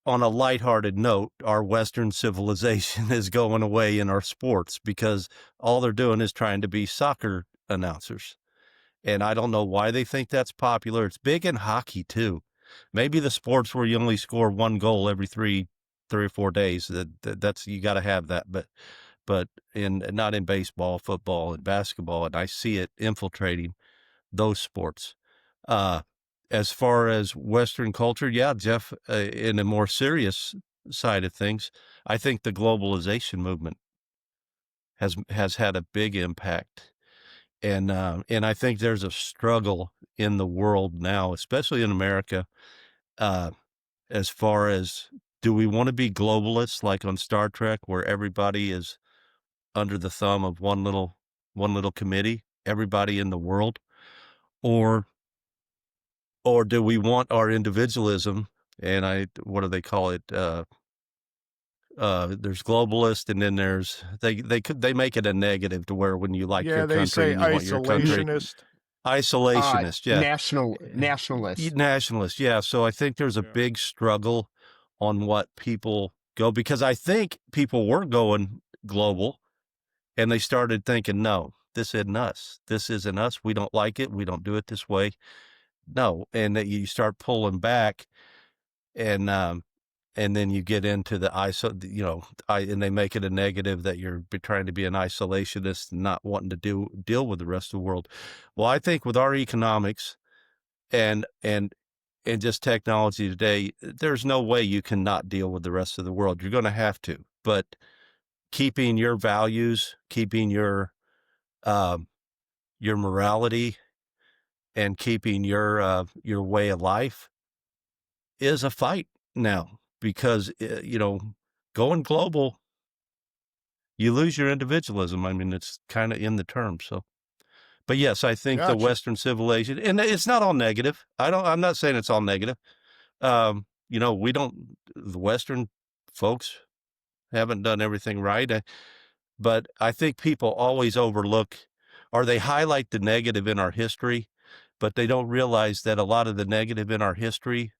On a lighthearted note, our Western civilization is going away in our sports because all they're doing is trying to be soccer announcers. And I don't know why they think that's popular. It's big in hockey too. Maybe the sports where you only score one goal every three or 4 days. That's you got to have that. But not in baseball, football, and basketball. And I see it infiltrating those sports. As far as Western culture, yeah, Jeff, in a more serious side of things, I think the globalization movement has had a big impact. And I think there's a struggle in the world now, especially in America, as far as, do we want to be globalists like on Star Trek, where everybody is under the thumb of one little committee, everybody in the world, or do we want our individualism? And what do they call it? There's globalist, and then there's they make it a negative to where when you like your they country, say and you want your country. Isolationist, yeah. Nationalist. Yeah. So I think there's a big struggle on what people go, because I think people were going global and they started thinking, no, this isn't us. This isn't us. We don't like it. We don't do it this way. No. And that you start pulling back, and then you get into the and they make it a negative that you're trying to be an isolationist and not wanting to deal with the rest of the world. Well, I think with our economics and just technology today, there's no way you can not deal with the rest of the world. You're going to have to, but keeping your values, keeping your morality, and keeping your way of life is a fight now, because going global, you lose your individualism. I mean, it's kind of in the term. So, but yes, I think the Western civilization, and it's not all negative. I'm not saying it's all negative. The Western folks haven't done everything right. But I think people always overlook, or they highlight the negative in our history, but they don't realize that a lot of the negative in our history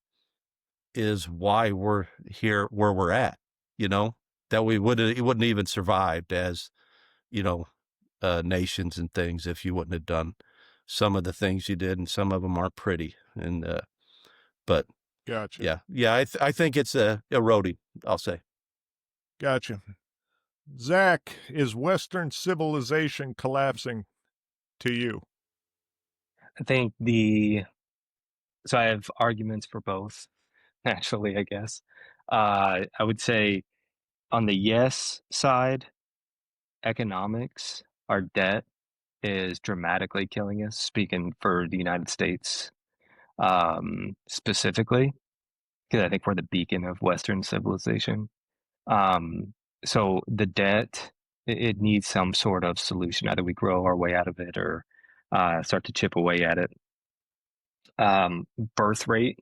is why we're here where we're at, that it wouldn't even survived as, nations and things if you wouldn't have done some of the things you did, and some of them aren't pretty. And, but Gotcha. Yeah. I think it's eroding, I'll say. Gotcha. Zack, is Western civilization collapsing to you? I think so I have arguments for both, naturally, I guess. I would say on the yes side, economics, our debt is dramatically killing us, speaking for the United States specifically, because I think we're the beacon of Western civilization. Um, so the debt, it needs some sort of solution. Either we grow our way out of it or start to chip away at it. Birth rate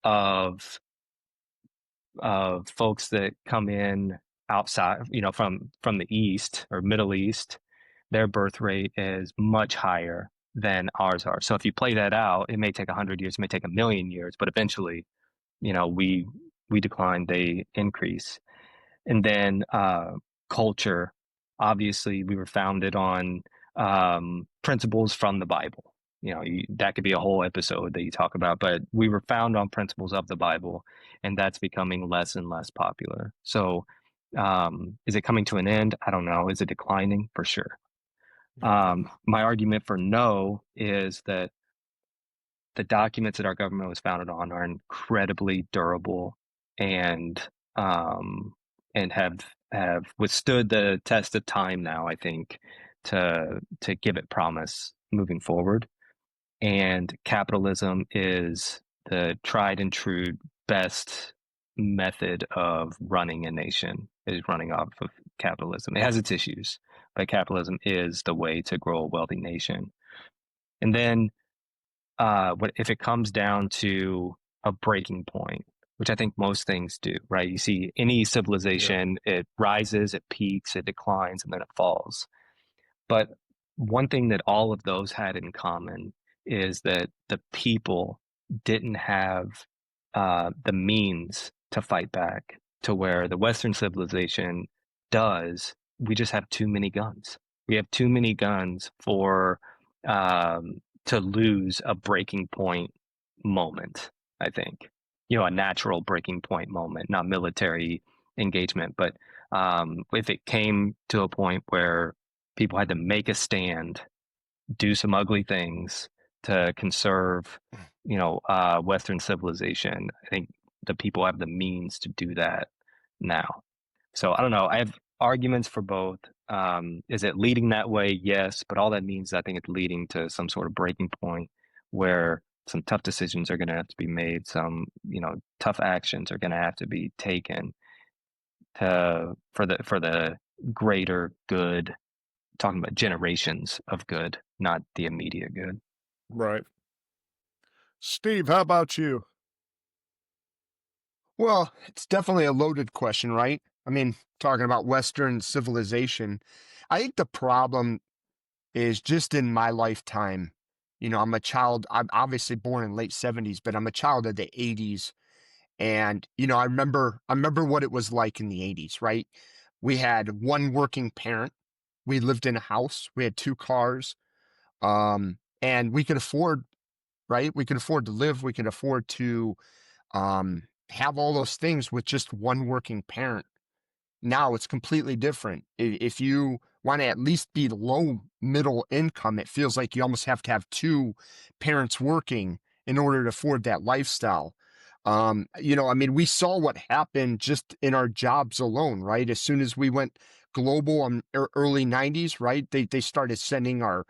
of folks that come in outside, from the East or Middle East, their birth rate is much higher than ours are. So if you play that out, it may take 100 years, it may take 1,000,000 years, but eventually, we decline, they increase. And then culture, obviously, we were founded on principles from the Bible. That could be a whole episode that you talk about, but we were founded on principles of the Bible, and that's becoming less and less popular. So is it coming to an end? I don't know. Is it declining? For sure. My argument for no is that the documents that our government was founded on are incredibly durable and have withstood the test of time now, I think, to give it promise moving forward. And capitalism is the tried and true best method of running a nation, is running off of capitalism. It has its issues, but capitalism is the way to grow a wealthy nation. And then if it comes down to a breaking point, which I think most things do, right? You see any civilization, it rises, it peaks, it declines, and then it falls. But one thing that all of those had in common is that the people didn't have the means to fight back, to where the Western civilization does. We just have too many guns. We have too many guns for to lose a breaking point moment, I think. A natural breaking point moment, not military engagement. But if it came to a point where people had to make a stand, do some ugly things to conserve, Western civilization, I think the people have the means to do that now. So I don't know. I have arguments for both. Is it leading that way? Yes, but all that means, I think it's leading to some sort of breaking point where some tough decisions are going to have to be made. Some, tough actions are going to have to be taken for the greater good. Talking about generations of good, not the immediate good. Right. Steve, how about you? Well, it's definitely a loaded question, right? I mean, talking about Western civilization, I think the problem is just in my lifetime. I'm a child. I'm obviously born in late 70s, but I'm a child of the 80s. And, I remember what it was like in the 80s, right? We had one working parent. We lived in a house. We had 2 cars. And we could afford, right? We could afford to live. We could afford to have all those things with just one working parent. Now it's completely different. If you want to at least be low middle income, it feels like you almost have to have 2 parents working in order to afford that lifestyle. We saw what happened just in our jobs alone, right? As soon as we went global in early 90s, right? They started sending our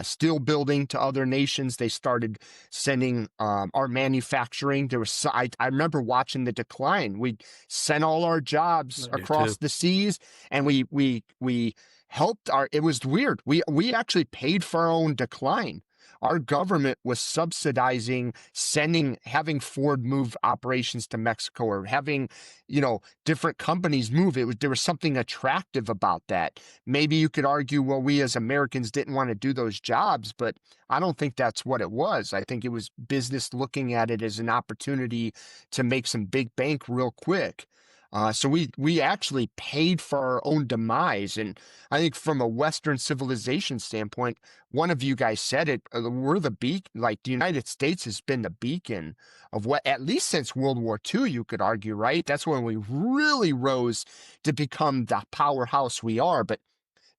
steel building to other nations. They started sending our manufacturing. I remember watching the decline. We sent all our jobs across the seas, and we helped it was weird. We actually paid for our own decline. Our government was subsidizing having Ford move operations to Mexico, or having, different companies move. There was something attractive about that. Maybe you could argue, well, we as Americans didn't want to do those jobs, but I don't think that's what it was. I think it was business looking at it as an opportunity to make some big bank real quick. So we actually paid for our own demise. And I think from a Western civilization standpoint, one of you guys said it, we're the beacon, like the United States has been the beacon of what, at least since World War II, you could argue, right? That's when we really rose to become the powerhouse we are. But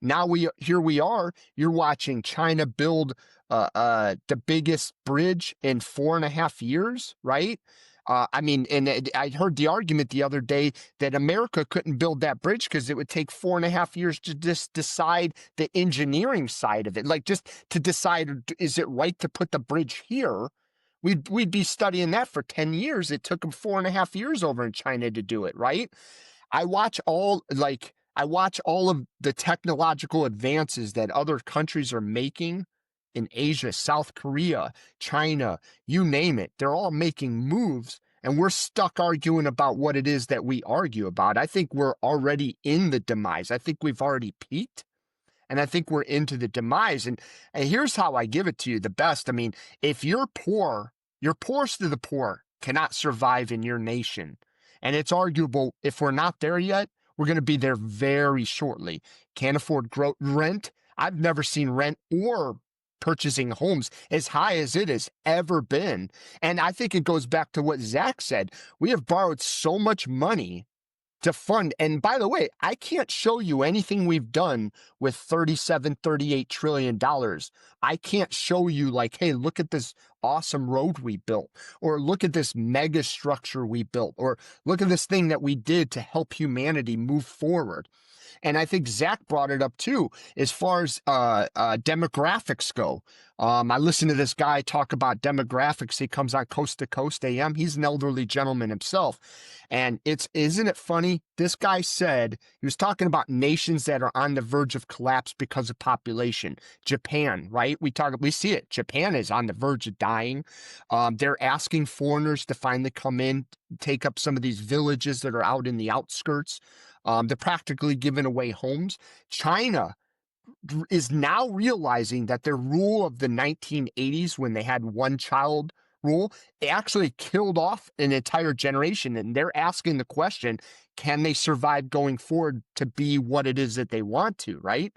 now here we are, you're watching China build the biggest bridge in 4.5 years, right? I mean, and I heard the argument the other day that America couldn't build that bridge because it would take 4.5 years to just decide the engineering side of it. Like just to decide, is it right to put the bridge here? We'd be studying that for 10 years. It took them 4.5 years over in China to do it, right? I watch all of the technological advances that other countries are making in Asia, South Korea, China, you name it. They're all making moves, and we're stuck arguing about what it is that we argue about. I think we're already in the demise. I think we've already peaked, and I think we're into the demise. And here's how I give it to you the best. I mean, if you're poor, your poorest of the poor cannot survive in your nation. And it's arguable if we're not there yet, we're going to be there very shortly. Can't afford rent. I've never seen rent or purchasing homes as high as it has ever been. And I think it goes back to what Zack said. We have borrowed so much money to fund. And by the way, I can't show you anything we've done with $38 trillion. I can't show you like, hey, look at this awesome road we built, or look at this mega structure we built, or look at this thing that we did to help humanity move forward. And I think Zack brought it up too, as far as demographics go. I listened to this guy talk about demographics. He comes on Coast to Coast AM. He's an elderly gentleman himself. And isn't it funny? This guy said, he was talking about nations that are on the verge of collapse because of population. Japan, right? We see it. Japan is on the verge of dying. They're asking foreigners to finally come in, take up some of these villages that are out in the outskirts. They're practically giving away homes. China is now realizing that their rule of the 1980s, when they had one child rule, it actually killed off an entire generation. And they're asking the question, can they survive going forward to be what it is that they want to, right?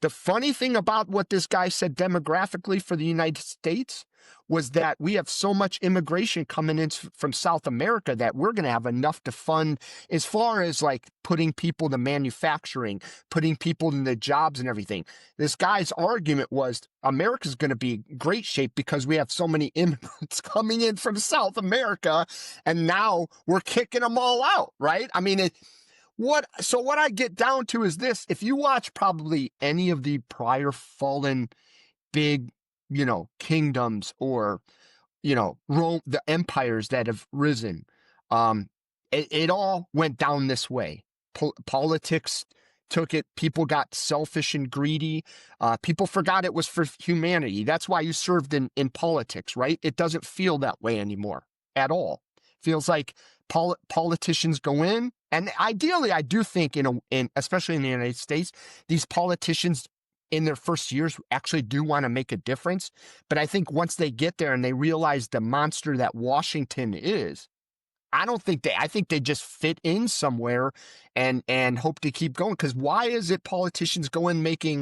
The funny thing about what this guy said demographically for the United States was that we have so much immigration coming in from South America that we're going to have enough to fund as far as like putting people to manufacturing, putting people in the jobs and everything. This guy's argument was America's going to be in great shape because we have so many immigrants coming in from South America, and now we're kicking them all out, right? I mean, what I get down to is this: if you watch probably any of the prior fallen big, kingdoms or, Rome, the empires that have risen, it all went down this way. Politics took it. People got selfish and greedy. People forgot it was for humanity. That's why you served in politics, right? It doesn't feel that way anymore at all. Feels like politicians go in, and ideally, I do think especially in the United States, these politicians in their first years actually do want to make a difference. But I think once they get there and they realize the monster that Washington is, I think they just fit in somewhere and hope to keep going. Because why is it politicians go in making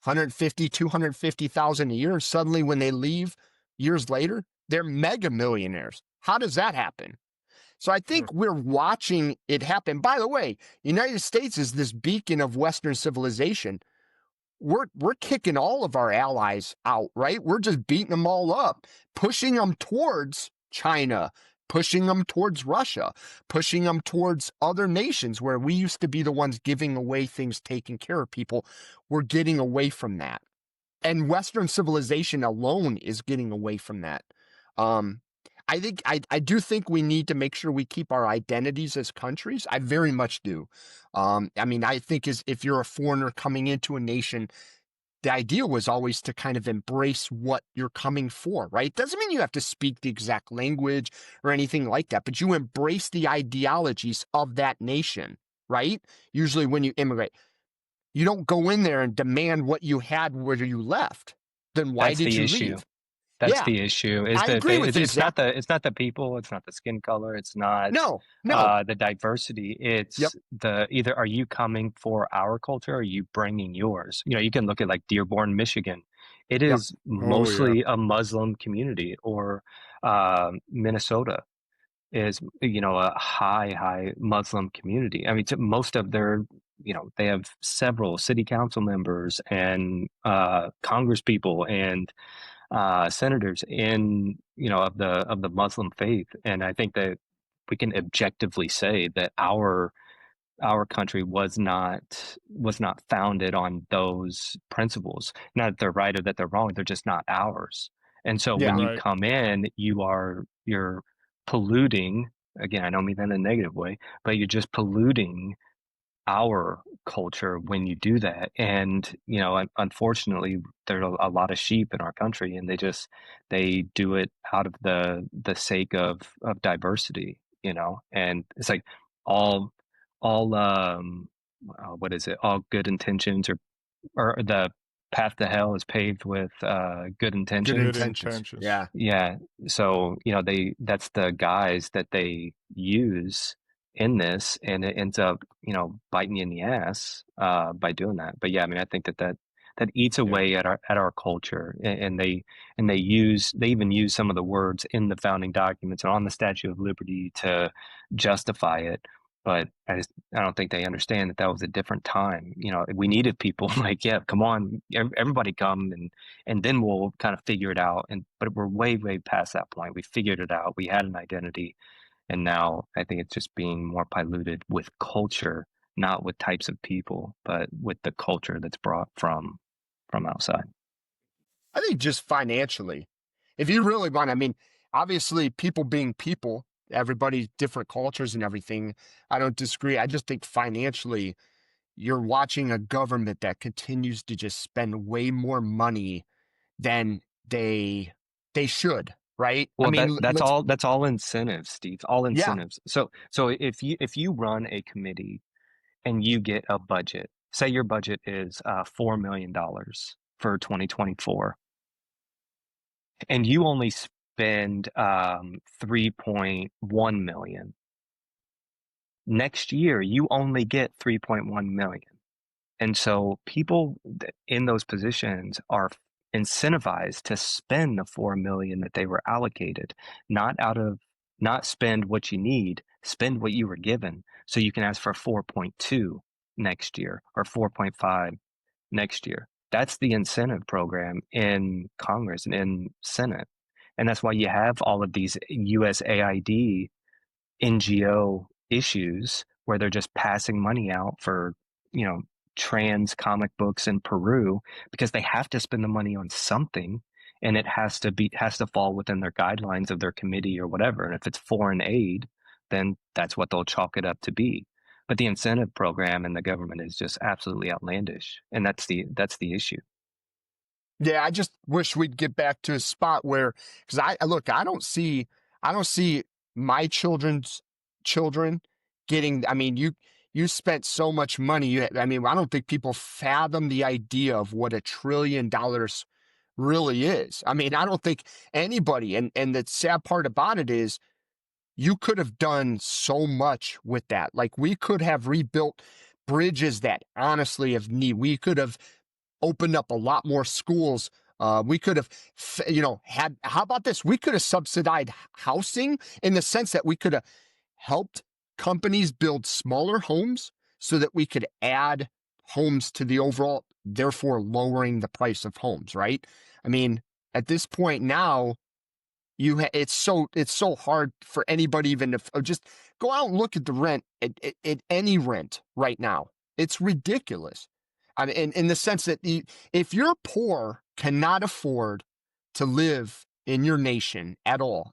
150, 250,000 a year, and suddenly when they leave years later, they're mega millionaires? How does that happen? So I think we're watching it happen. By the way, United States is this beacon of Western civilization. We're kicking all of our allies out, right? We're just beating them all up, pushing them towards China, pushing them towards Russia, pushing them towards other nations where we used to be the ones giving away things, taking care of people. We're getting away from that. And Western civilization alone is getting away from that. I do think we need to make sure we keep our identities as countries. I very much do. I think if you're a foreigner coming into a nation, the idea was always to kind of embrace what you're coming for, right? Doesn't mean you have to speak the exact language or anything like that, but you embrace the ideologies of that nation, right? Usually when you immigrate, you don't go in there and demand what you had where you left. Then why did you leave? That's Yeah, the issue. Is I that agree with you, it's not Zach. the people, it's not the skin color, it's not No. the diversity. Yep. It's the either are you coming for our culture, or are you bringing yours? You know, you can look at like Dearborn, Michigan. It Yep. is Oh, yeah. mostly a Muslim community, or Minnesota is, you know, a high Muslim community. I mean, most of their, you know, they have several city council members and Congress people and senators in, you know, of the Muslim faith. And I think that we can objectively say that our country was not founded on those principles. Not that they're right or that they're wrong, they're just not ours. And so Yeah. when you Right. come in, you're polluting. Again, I don't mean that in a negative way, but you're just polluting our culture when you do that. And you know, unfortunately, there are a lot of sheep in our country, and they do it out of the sake of diversity, you know. And it's like all what is it, all good intentions, or the path to hell is paved with good Good intentions. Good intentions. intentions. Yeah. Yeah. So, you know, that's the guise that they use in this, and it ends up, you know, biting you in the ass by doing that. But yeah, I mean, I think that eats Yeah. away at our culture, and they even use some of the words in the founding documents and on the Statue of Liberty to justify it. But I don't think they understand that was a different time. You know, we needed people like, yeah, come on, everybody come, and then we'll kind of figure it out. But we're way past that point. We figured it out. We had an identity, and now I think it's just being more polluted with culture, not with types of people, but with the culture that's brought from outside. I think just financially, if you really want, I mean, obviously people being people, everybody different cultures and everything. I don't disagree. I just think financially, you're watching a government that continues to just spend way more money than they should, right? I Well, mean, let's, that's all incentives, Steve. All yeah, incentives. So if you run a committee and you get a budget, say your budget is $4 million for 2024, and you only spend 3.1 million. Next year, you only get 3.1 million. And so people in those positions are incentivized to spend the 4 million that they were allocated, not spend what you need, spend what you were given. So you can ask for 4.2 next year or 4.5 next year. That's the incentive program in Congress and in Senate. And that's why you have all of these USAID NGO issues where they're just passing money out for, you know, trans comic books in Peru, because they have to spend the money on something, and it has to fall within their guidelines of their committee or whatever. And if it's foreign aid, then that's what they'll chalk it up to be. But the incentive program in the government is just absolutely outlandish, and that's the issue. yeah, I just wish we'd get back to a spot where, because I don't see my children's children getting. I mean, you spent so much money. I mean, I don't think people fathom the idea of what $1 trillion really is. I mean, I don't think anybody. And the sad part about it is, you could have done so much with that. Like, we could have rebuilt bridges that honestly have need. We could have opened up a lot more schools. We could have, had, how about this? We could have subsidized housing in the sense that we could have helped companies build smaller homes so that we could add homes to the overall, therefore lowering the price of homes, right? I mean, at this point now, it's so hard for anybody even to just go out and look at the rent at any rent right now. It's ridiculous. I mean, in the sense that if you're poor, cannot afford to live in your nation at all,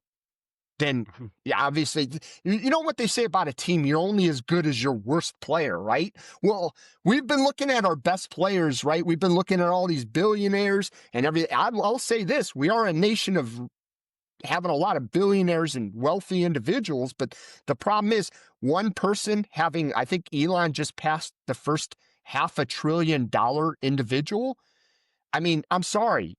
then yeah, obviously, you know what they say about a team, you're only as good as your worst player, right? Well, we've been looking at our best players, right? We've been looking at all these billionaires and everything. I'll say this, we are a nation of having a lot of billionaires and wealthy individuals, but the problem is one person having, I think Elon just passed the first $500 billion individual. I mean, I'm sorry.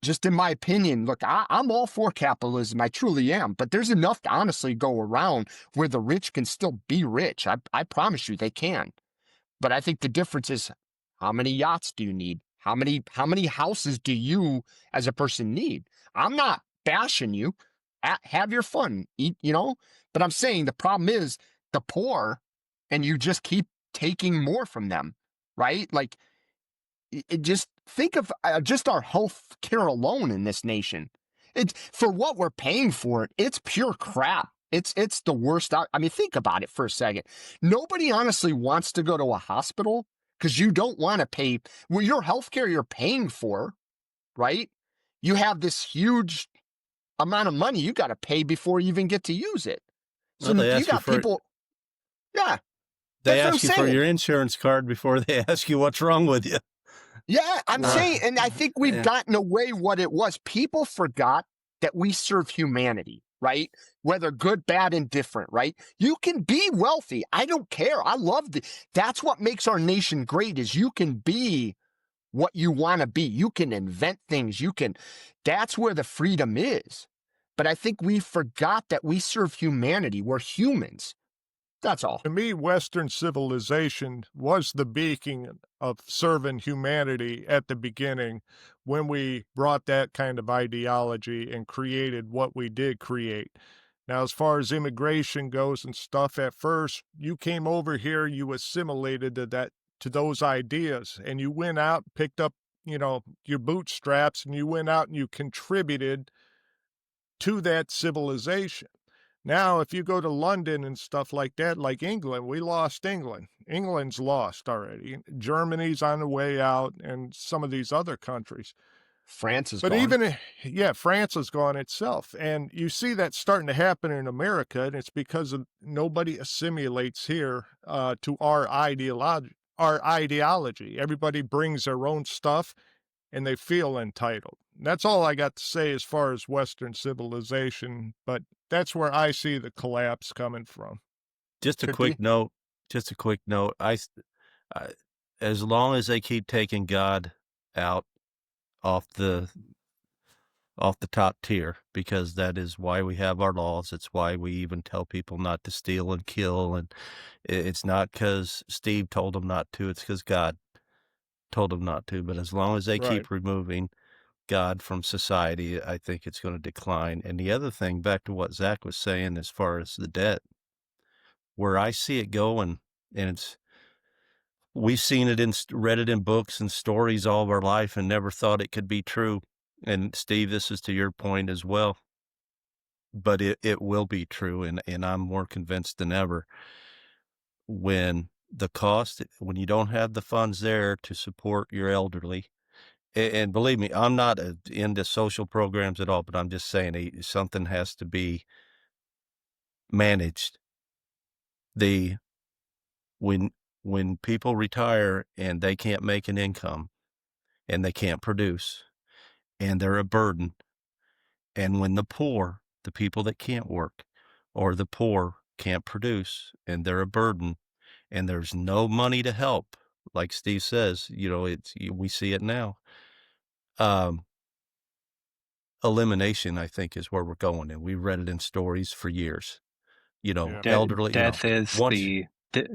just in my opinion, look, I'm all for capitalism. I truly am. But there's enough to honestly go around where the rich can still be rich. I promise you they can. But I think the difference is, how many yachts do you need? How many houses do you as a person need? I'm not bashing you. Have your fun, eat, but I'm saying the problem is the poor, and you just keep taking more from them, right? Like, just think of just our health care alone in this nation. It's for what we're paying for it. It's pure crap. It's the worst. I mean, think about it for a second. Nobody honestly wants to go to a hospital because you don't want to pay. Well, your health care you're paying for, right? You have this huge amount of money you got to pay before you even get to use it. So Well, they you ask you got for people. Yeah, they that's what I'm ask you for saying. your insurance card before they ask you what's wrong with you. Yeah, I'm saying, and I think we've Yeah. gotten away what it was. People forgot that we serve humanity, right? Whether good, bad, indifferent, right? You can be wealthy. I don't care. I love that's what makes our nation great is you can be what you want to be. You can invent things. That's where the freedom is. But I think we forgot that we serve humanity. We're humans. That's all. To me, Western civilization was the beacon of serving humanity at the beginning when we brought that kind of ideology and created what we did create. Now, as far as immigration goes and stuff, at first, you came over here, you assimilated to those ideas, and you went out, picked up, your bootstraps, and you went out and you contributed to that civilization. Now, if you go to London and stuff like that, like England, we lost England. England's lost already. Germany's on the way out, and some of these other countries. France is But gone. France has gone itself. And you see that starting to happen in America, and it's because nobody assimilates here to our ideology. Everybody brings their own stuff, and they feel entitled. That's all I got to say as far as Western civilization, but that's where I see the collapse coming from. Just a Could quick be. note. I, as long as they keep taking God out off the top tier, because that is why we have our laws. It's why we even tell people not to steal and kill. And it's not because Steve told them not to. It's because God told them not to. But as long as they Right. keep removing God from society, I think it's going to decline. And the other thing, back to what Zack was saying, as far as the debt, where I see it going, and we've seen it read it in books and stories all of our life and never thought it could be true. And Steve, this is to your point as well, but it will be true. And I'm more convinced than ever when when you don't have the funds there to support your elderly. And believe me, I'm not into social programs at all, but I'm just saying something has to be managed. When people retire and they can't make an income and they can't produce and they're a burden, and when the people that can't work or the poor can't produce and they're a burden and there's no money to help, like Steve says, we see it now. Elimination, I think, is where we're going, and we've read it in stories for years. Yeah. Elderly, Death is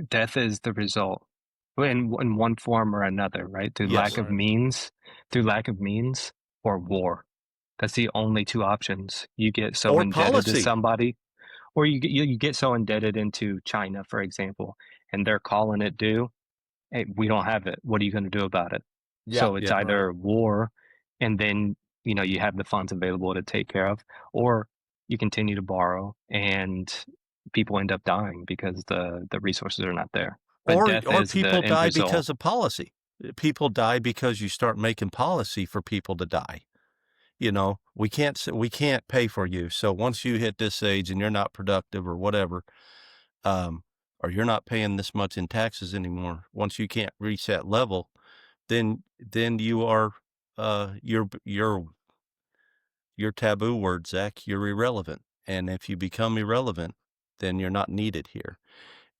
death is the result in one form or another, right? Through Yes. lack of means, or war. That's the only two options. You get so Or indebted policy. to somebody, or you get so indebted into China, for example, and they're calling it due. Hey, we don't have it. What are you going to do about it? So it's either war, and then you have the funds available to take care of, or you continue to borrow, and people end up dying because the resources are not there. But Or death is people the end die result. because of policy. People die because you start making policy for people to die. We can't pay for you. So once you hit this age and you're not productive or whatever, or you're not paying this much in taxes anymore, once you can't reach that level, then you are your taboo word, Zach, you're irrelevant. And if you become irrelevant, then you're not needed here.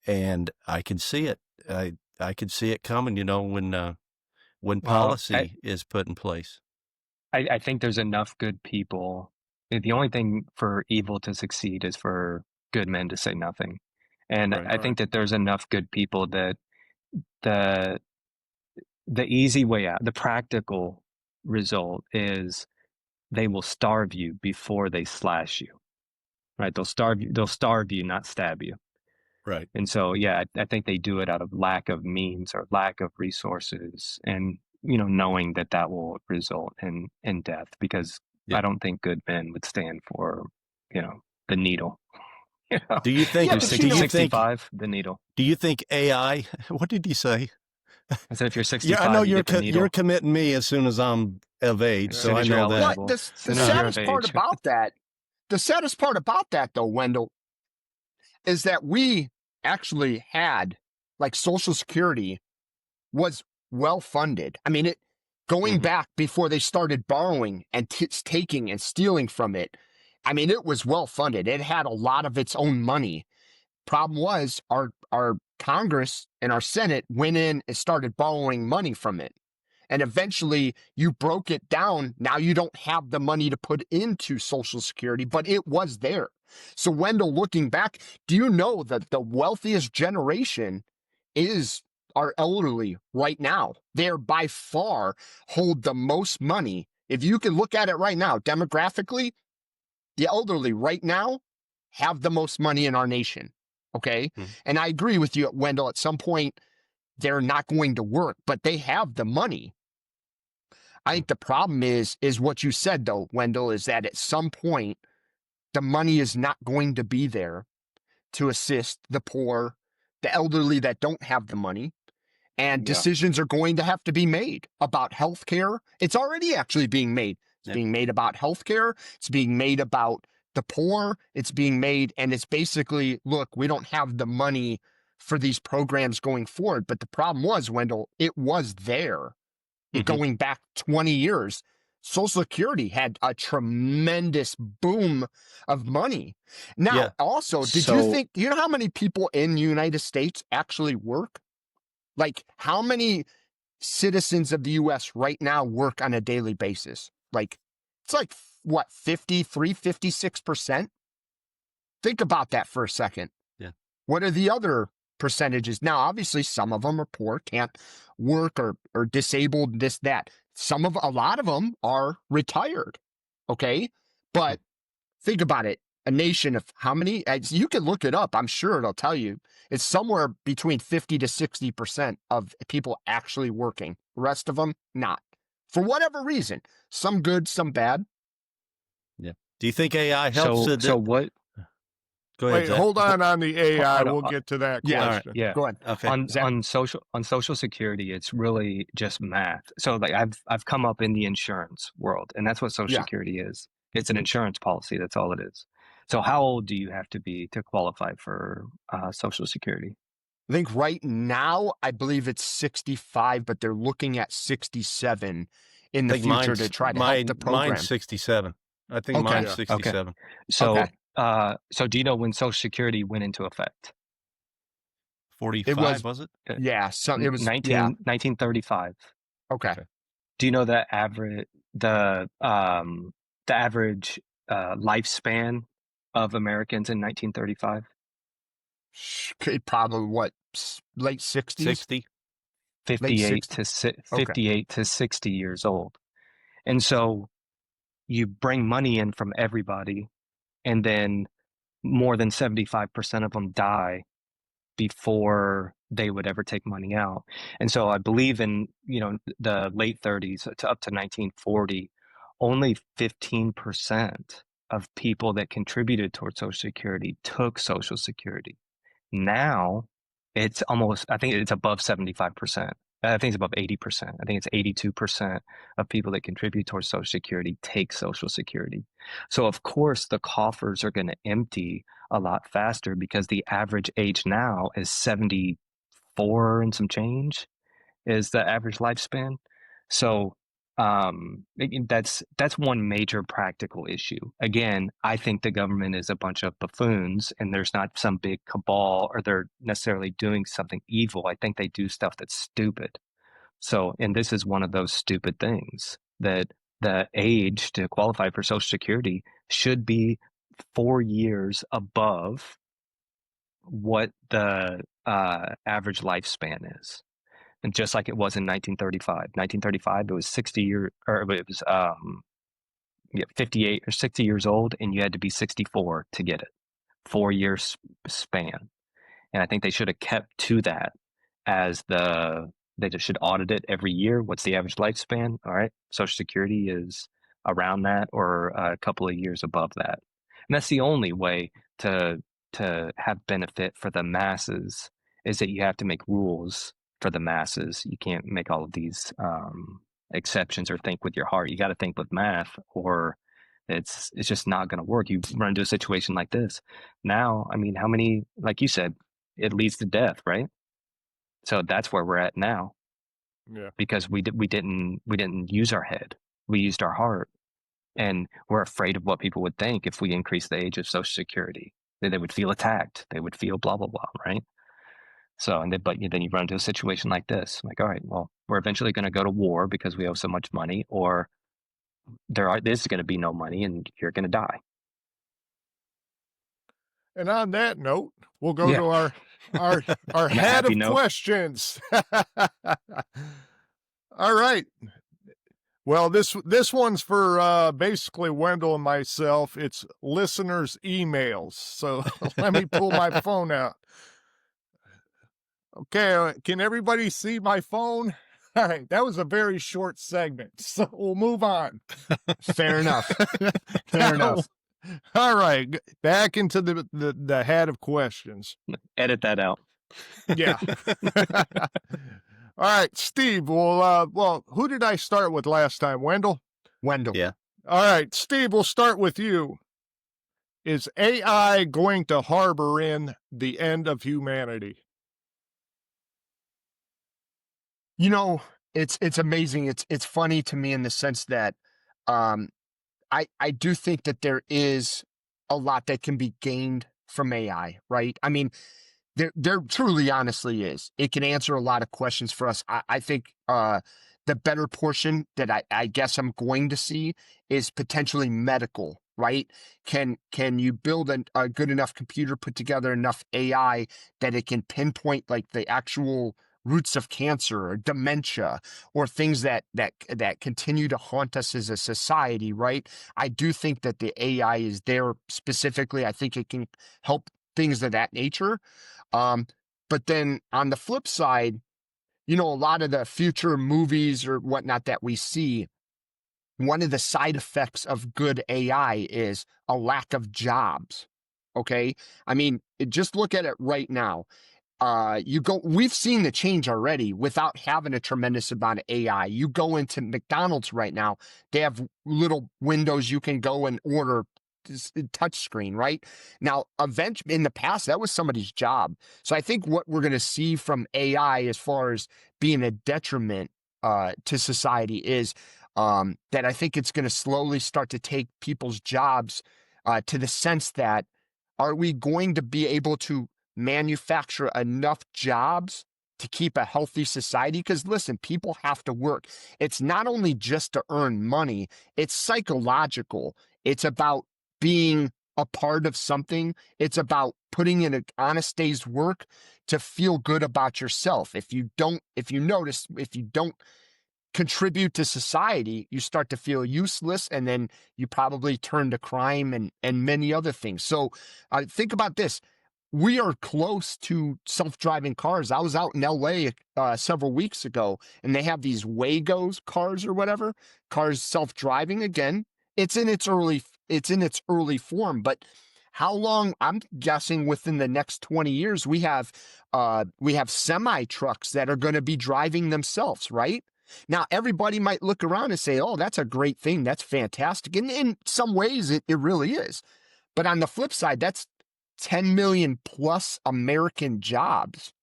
And I can see it. I can see it coming, when Well, policy is put in place. I think there's enough good people. The only thing for evil to succeed is for good men to say nothing. And Right. I think that there's enough good people that the the easy way out, the practical result is they will starve you before they slash you. Right? They'll starve you, not stab you. Right. And so, yeah, I think they do it out of lack of means or lack of resources, and knowing that that will result in death. Because Yeah. I don't think good men would stand for, the needle. Do you think? Yeah, If but you're you know- 65, the needle. Do you think AI? What did you say? I said if you're 65, Yeah, I know you you're get the needle. you're committing me as soon as I'm of age, As so soon I as you're know that. eligible. What the Soon as you're of saddest part age. about that? The saddest part about that, though, Wendell, is that we actually had, like, Social Security was well funded. I mean, going Mhm. back before they started borrowing and taking and stealing from it. I mean, it was well funded. It had a lot of its own money. Problem was, our Congress and our Senate went in and started borrowing money from it. And eventually you broke it down. Now you don't have the money to put into Social Security, but it was there. So, Wendell, looking back, do you know that the wealthiest generation is our elderly right now? They're by far hold the most money. If you can look at it right now, demographically, the elderly right now have the most money in our nation. Okay. Mhm. And I agree with you, Wendell, at some point, they're not going to work, but they have the money. I think the problem is what you said, though, Wendell, is that at some point, the money is not going to be there to assist the poor, the elderly that don't have the money. And Yeah. decisions are going to have to be made about healthcare. It's already actually being made. It's Yep. being made about healthcare. It's being made about the poor. It's being made, and it's basically, look, we don't have the money for these programs going forward. But the problem was, Wendell, it was there. Mhm. Going back 20 years, Social Security had a tremendous boom of money. Now, Yeah. also, do you know how many people in the United States actually work? Like, how many citizens of the US right now work on a daily basis? Like, it's like, what, 53, 56%? Think about that for a second. Yeah. What are the other percentages? Now, obviously, some of them are poor, can't work, or disabled, this, that. A lot of them are retired. Okay. But think about it. A nation of how many? You can look it up. I'm sure it'll tell you. It's somewhere between 50 to 60% of people actually working. The rest of them, not. For whatever reason. Some good, some bad. Yeah. Do you think AI helps? So what? Go ahead, Wait, Zach. hold on the AI. Hold on. We'll get to that Yeah. All right, question. yeah. Go ahead. Okay. Zach? On Social Security, it's really just math. So, like, I've come up in the insurance world, and that's what Social Yeah. Security is. It's an insurance policy. That's all it is. So how old do you have to be to qualify for Social Security? I think right now, I believe it's 65, but they're looking at 67 in the I think future to try to help the program. Mine's 67. I think Okay. mine's Yeah. 67. So, Okay. so do you know when Social Security went into effect? 45 was it? Yeah. It was 1935. Okay. Do you know the average lifespan of Americans in 1935? Probably what, late 60s? 60. 58 to 58 to 60 years old. And so you bring money in from everybody, and then more than 75% of them die before they would ever take money out. And so I believe in, the late 30s to up to 1940, only 15% of people that contributed towards Social Security took Social Security. Now it's I think it's above 75%. I think it's above 80%. I think it's 82% of people that contribute towards Social Security take Social Security. So of course the coffers are going to empty a lot faster, because the average age now is 74 and some change is the average lifespan. So that's one major practical issue. Again, I think the government is a bunch of buffoons, and there's not some big cabal, or they're necessarily doing something evil. I think they do stuff that's stupid. So, and this is one of those stupid things that the age to qualify for Social Security should be 4 years above what the average lifespan is. And just like it was in 1935. 1935, it was 60 years, or it was 58 or 60 years old, and you had to be 64 to get it. 4 years span. And I think they should have kept to that as they just should audit it every year. What's the average lifespan? All right. Social Security is around that or a couple of years above that. And that's the only way to have benefit for the masses, is that you have to make rules for the masses. You can't make all of these exceptions or think with your heart. You got to think with math, or it's just not going to work. You run into a situation like this. Now, I mean, how many, like you said, it leads to death, right? So that's where we're at now. Yeah. Because we didn't use our head. We used our heart. And we're afraid of what people would think if we increase the age of Social Security. They would feel attacked. They would feel blah, blah, blah, right? So, but then you run into a situation like this. Like, all right, well, we're eventually going to go to war because we owe so much money, or there's going to be no money and you're going to die. And on that note, we'll go to our head of questions. All right. Well, this one's for basically Wendell and myself. It's listeners' emails. So let me pull my phone out. Okay, can everybody see my phone? All right, that was a very short segment, so we'll move on. Fair enough. Fair enough. All right, back into the head of questions. Edit that out. Yeah. All right, Steve. Well, who did I start with last time? Wendell? Wendell. Yeah. All right, Steve, we'll start with you. Is AI going to harbor in the end of humanity? You know, it's amazing. It's funny to me in the sense that I do think that there is a lot that can be gained from AI, right? I mean, there truly honestly is. It can answer a lot of questions for us. I think the better portion that I guess I'm going to see is potentially medical, right? Can you build a good enough computer, put together enough AI that it can pinpoint like the actual roots of cancer or dementia or things that continue to haunt us as a society, right? I do think that the AI is there specifically. I think it can help things of that nature. But then on the flip side, you know, a lot of the future movies or whatnot that we see, one of the side effects of good AI is a lack of jobs. Okay. I mean, just look at it right now. We've seen the change already without having a tremendous amount of AI. You go into McDonald's right now, they have little windows you can go and order touch screen, right? Now, eventually, in the past, that was somebody's job. So I think what we're going to see from AI as far as being a detriment to society is that I think it's going to slowly start to take people's jobs to the sense that, are we going to be able to manufacture enough jobs to keep a healthy society? Because listen, people have to work. It's not only just to earn money, it's psychological. It's about being a part of something. It's about putting in an honest day's work to feel good about yourself. If you don't contribute to society, you start to feel useless, and then you probably turn to crime and many other things. So think about this. We are close to self-driving cars. I was out in LA several weeks ago, and they have these Waygos cars or whatever, cars self-driving again. It's in its early form, but how long? I'm guessing within the next 20 years, we have semi trucks that are going to be driving themselves, right? Now, everybody might look around and say, oh, that's a great thing. That's fantastic. And in some ways, it really is. But on the flip side, that's 10 million plus American jobs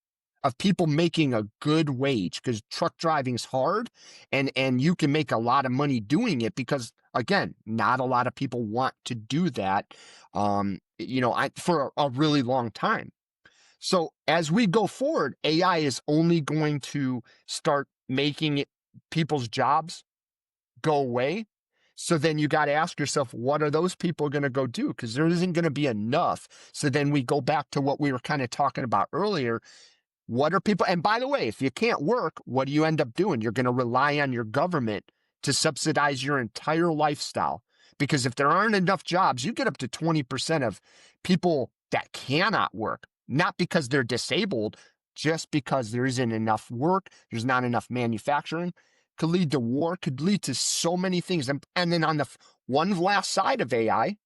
of people making a good wage, because truck driving is hard, and you can make a lot of money doing it because, again, not a lot of people want to do that, for a really long time. So as we go forward, AI is only going to start making people's jobs go away. So then you got to ask yourself, what are those people going to go do? Because there isn't going to be enough. So then we go back to what we were kind of talking about earlier. What are people? And by the way, if you can't work, what do you end up doing? You're going to rely on your government to subsidize your entire lifestyle. Because if there aren't enough jobs, you get up to 20% of people that cannot work, not because they're disabled, just because there isn't enough work, there's not enough manufacturing. Could lead to war, could lead to so many things. And then on the one last side of AI,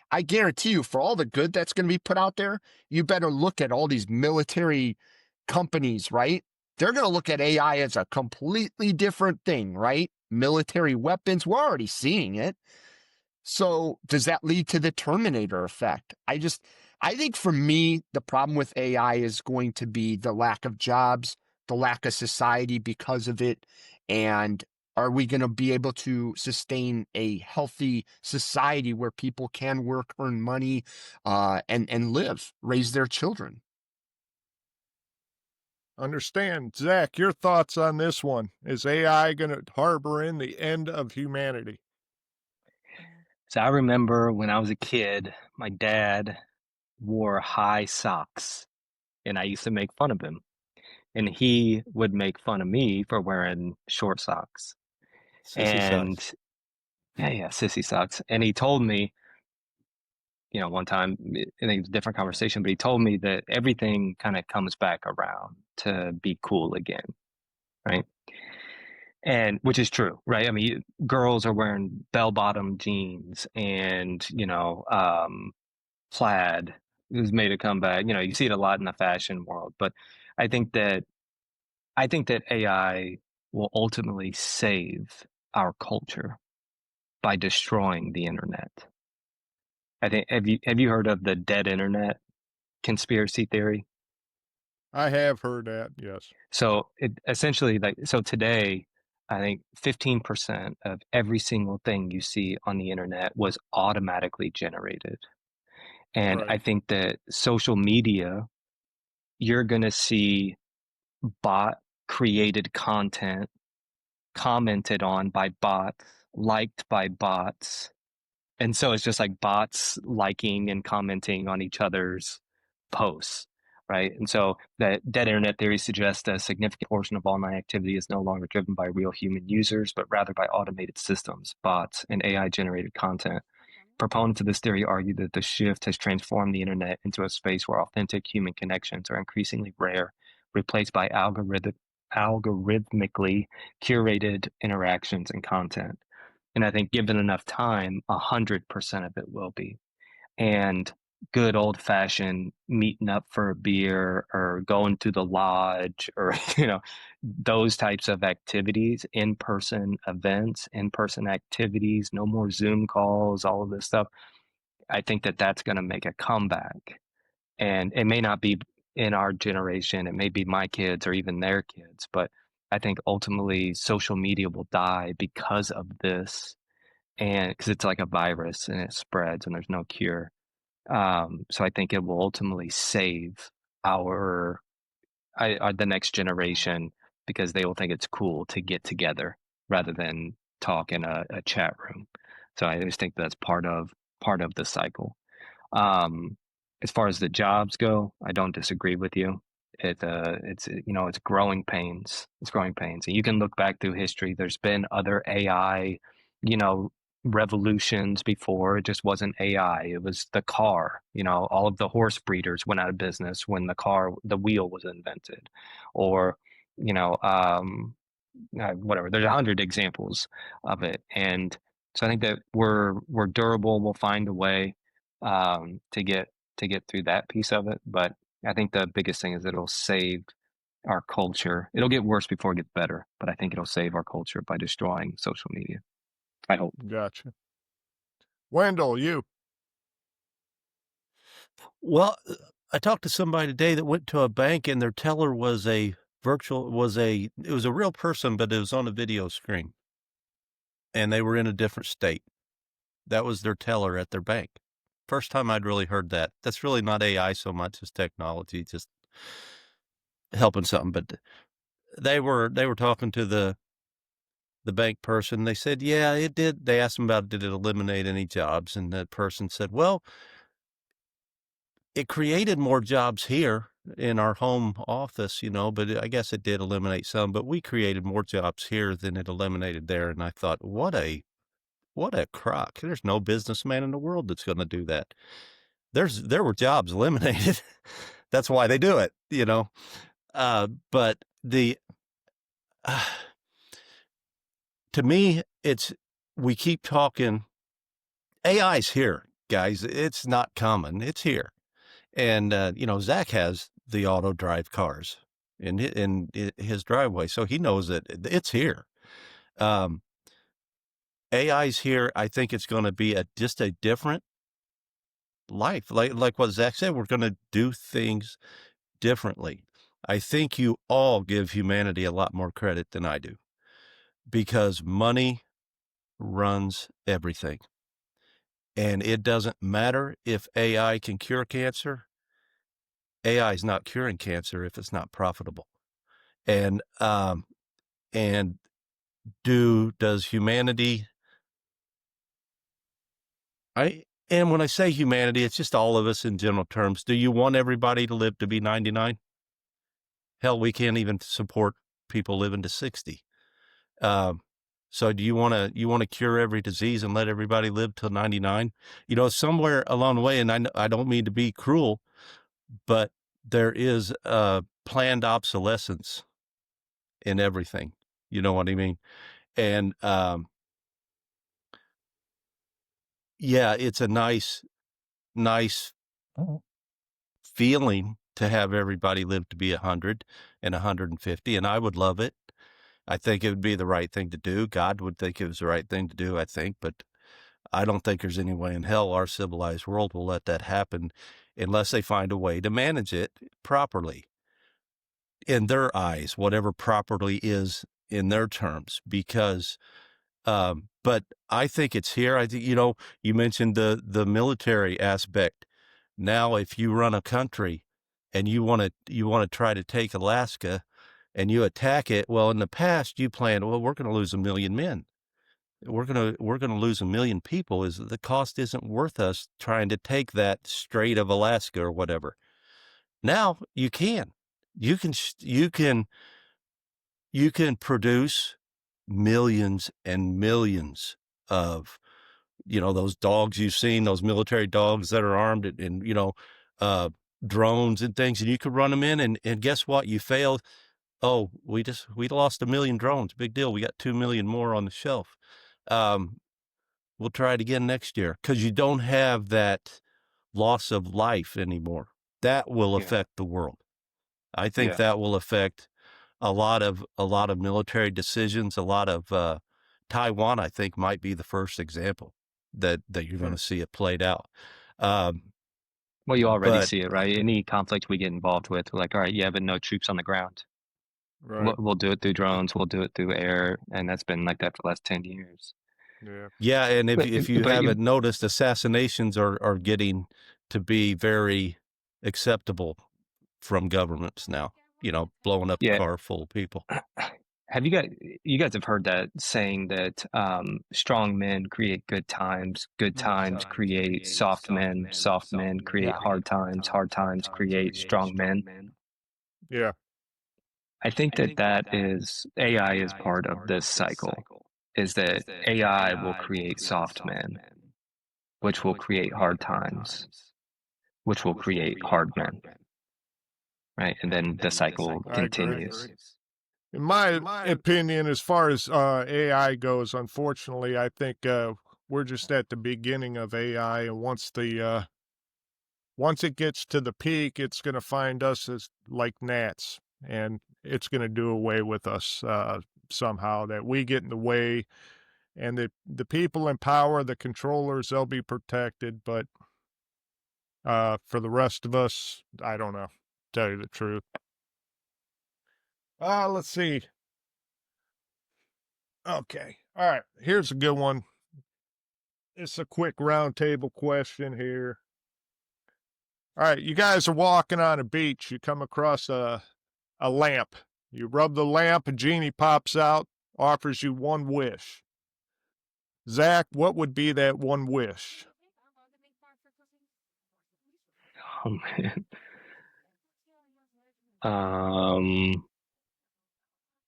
I guarantee you, for all the good that's going to be put out there, you better look at all these military companies, right? They're going to look at AI as a completely different thing, right? Military weapons, we're already seeing it. So does that lead to the Terminator effect? I think for me, the problem with AI is going to be the lack of jobs, the lack of society because of it. And are we going to be able to sustain a healthy society where people can work, earn money, and live, raise their children? Understand. Zach, your thoughts on this one. Is AI going to harbor in the end of humanity? So I remember when I was a kid, my dad wore high socks, and I used to make fun of him. And he would make fun of me for wearing short socks. Sissy And socks. yeah, sissy socks. And he told me, one time, I think it was a different conversation, but he told me that everything kind of comes back around to be cool again, right? And which is true, right? I mean, girls are wearing bell-bottom jeans and, plaid has made a comeback. You see it a lot in the fashion world, but I think that AI will ultimately save our culture by destroying the internet. I think have you heard of the dead internet conspiracy theory? I have heard that, yes. So it essentially today, I think 15% of every single thing you see on the internet was automatically generated. And I Right. think that social media, you're going to see bot created content commented on by bots, liked by bots. And so it's just like bots liking and commenting on each other's posts, right? And so the dead internet theory suggests a significant portion of online activity is no longer driven by real human users, but rather by automated systems, bots, and AI generated content. Proponents of this theory argue that the shift has transformed the internet into a space where authentic human connections are increasingly rare, replaced by algorithmically curated interactions and content. And I think given enough time, 100% of it will be. And good old fashioned meeting up for a beer or going to the lodge or, those types of activities, in-person events, in-person activities, no more Zoom calls, all of this stuff. I think that that's going to make a comeback. And it may not be in our generation, it may be my kids or even their kids, but I think ultimately social media will die because of this. And because it's like a virus and it spreads and there's no cure. So I think it will ultimately save the next generation because they will think it's cool to get together rather than talk in a chat room. So I just think that's part of the cycle. As far as the jobs go, I don't disagree with you. It's growing pains. It's growing pains, and you can look back through history. There's been other AI, revolutions before. It just wasn't AI. It was the car. All of the horse breeders went out of business when the wheel was invented, or whatever. There's 100 examples of it, and so I think that we're durable. We'll find a way to get through that piece of it. But I think the biggest thing is that it'll save our culture. It'll get worse before it gets better, but I think it'll save our culture by destroying social media. I hope. Gotcha. Wendell, you. Well, I talked to somebody today that went to a bank and their teller was it was a real person, but it was on a video screen. And they were in a different state. That was their teller at their bank. First time I'd really heard that. That's really not AI so much as technology, just helping something. But they were talking to the the bank person. They said, yeah, it did. They asked him about, did it eliminate any jobs? And that person said, well, it created more jobs here in our home office, but I guess it did eliminate some, but we created more jobs here than it eliminated there. And I thought, what a crock. There's no businessman in the world that's going to do that. There were jobs eliminated. That's why they do it, but to me, we keep talking, AI's here, guys. It's not common. It's here. And, Zack has the auto drive cars in his driveway. So he knows that it's here. AI's here. I think it's going to be just a different life. Like what Zack said, we're going to do things differently. I think you all give humanity a lot more credit than I do, because money runs everything. And it doesn't matter if AI can cure cancer. AI is not curing cancer if it's not profitable. And does humanity, and when I say humanity, it's just all of us in general terms. Do you want everybody to live to be 99? Hell, we can't even support people living to 60. So do you want to cure every disease and let everybody live till 99? Somewhere along the way, and I don't mean to be cruel, but there is planned obsolescence in everything. You know what I mean? And yeah, it's a nice feeling to have everybody live to be 100 and 150, and I would love it. I think it would be the right thing to do. God would think it was the right thing to do, I think, but I don't think there's any way in hell our civilized world will let that happen unless they find a way to manage it properly in their eyes, whatever properly is in their terms, because but I think it's here. I think, you mentioned the military aspect. Now, if you run a country and you want to try to take Alaska and you attack it, well, in the past you planned, well, we're going to lose 1 million men. We're going to lose 1 million people. The cost isn't worth us trying to take that Strait of Alaska or whatever. Now you can produce millions and millions of, those dogs you've seen, those military dogs that are armed and drones and things, and you could run them in, and guess what? You failed. Oh, we lost 1 million drones. Big deal. We got 2 million more on the shelf. We'll try it again next year, because you don't have that loss of life anymore. That will affect the world. I think that will affect a lot of military decisions. A lot of Taiwan, I think, might be the first example that you're going to see it played out. Well, you already see it, right? Any conflict we get involved with, we're like, all right, yeah, but no troops on the ground. Right. We'll do it through drones. We'll do it through air, and that's been like that for the last 10 years. Yeah, and if you haven't noticed, assassinations are getting to be very acceptable from governments now. Blowing up a car full of people. Have you guys have heard that saying that strong men create good times create soft men create hard times create strong men? Yeah. I think that is AI is part of this cycle. Is that AI will create soft men, which will create hard times, which will create hard men, right? And then the cycle continues. In my opinion, as far as AI goes, unfortunately, I think we're just at the beginning of AI, and once it gets to the peak, it's going to find us as like gnats, and it's going to do away with us somehow. That we get in the way, and the people in power, the controllers, they'll be protected, but for the rest of us, I don't know. Tell you the truth. Let's see. Okay. All right. Here's a good one. It's a quick roundtable question here. All right. You guys are walking on a beach. You come across a lamp. You rub the lamp, a genie pops out. offers you one wish. Zach, what would be that one wish? Oh man.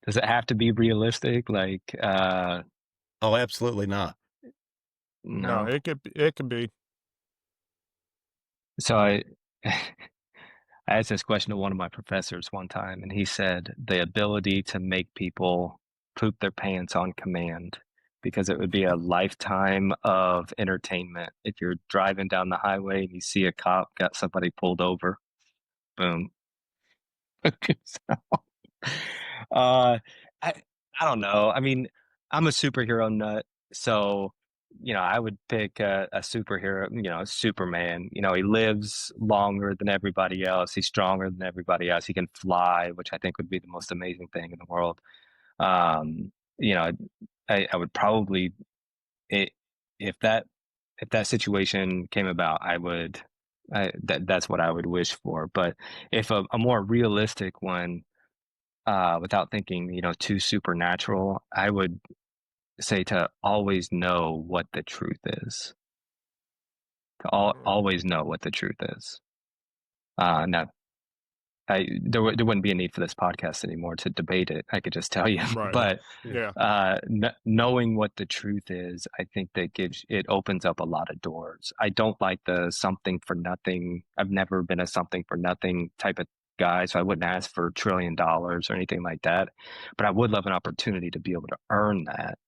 Does it have to be realistic? Like, Oh, absolutely not. No, no. it could be. So I I asked this question to one of my professors one time, and he said the ability to make people poop their pants on command, because it would be a lifetime of entertainment. If you're driving down the highway and you see a cop got somebody pulled over, boom. So, uh, I I don't know. I mean, I'm a superhero nut, so I would pick a superhero. Superman. He lives longer than everybody else. He's stronger than everybody else. He can fly, which I think would be the most amazing thing in the world. Um, you know, I would probably it, if that situation came about, that's what I would wish for. But if a more realistic one, without thinking, too supernatural, I would say to always know what the truth is. To always know what the truth is. Now, there wouldn't be a need for this podcast anymore to debate it. I could just tell you. Right. But Yeah. knowing what the truth is, I think that it opens up a lot of doors. I don't like the something for nothing. I've never been a something for nothing type of guy, so I wouldn't ask for $1 trillion or anything like that. But I would love an opportunity to be able to earn that.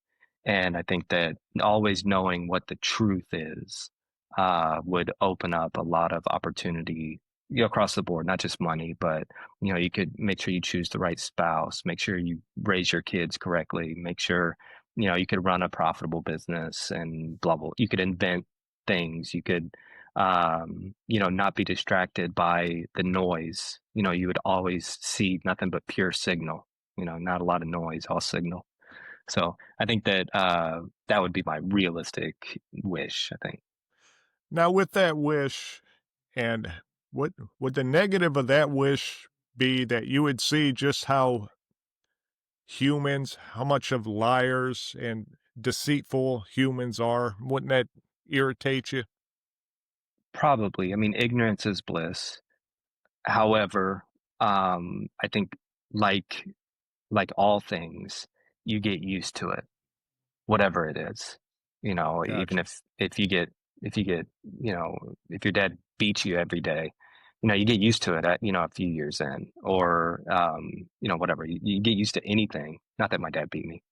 And I think that always knowing what the truth is would open up a lot of opportunity, across the board, not just money, but you could make sure you choose the right spouse, make sure you raise your kids correctly, make sure you could run a profitable business and blah blah. You could invent things. You could not be distracted by the noise. You would always see nothing but pure signal. Not a lot of noise, all signal. So I think that that would be my realistic wish, I think. Now, with that wish, and what would the negative of that wish be? That you would see just how much of liars and deceitful humans are? Wouldn't that irritate you? Probably. I mean, ignorance is bliss. However, I think like all things, you get used to it, whatever it is. Even Gotcha. if you get if your dad beats you every day, you get used to it at a few years in, or whatever. You get used to anything. Not that my dad beat me,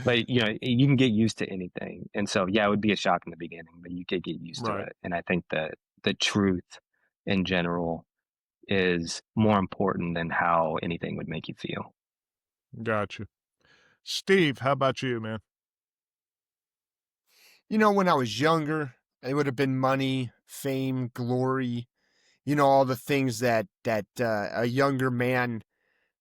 but you can get used to anything. And so yeah, it would be a shock in the beginning, but you could get used to Right. it. And I think that the truth in general is more important than how anything would make you feel. Gotcha. Steve, how about you, man? When I was younger, it would have been money, fame, glory, all the things that a younger man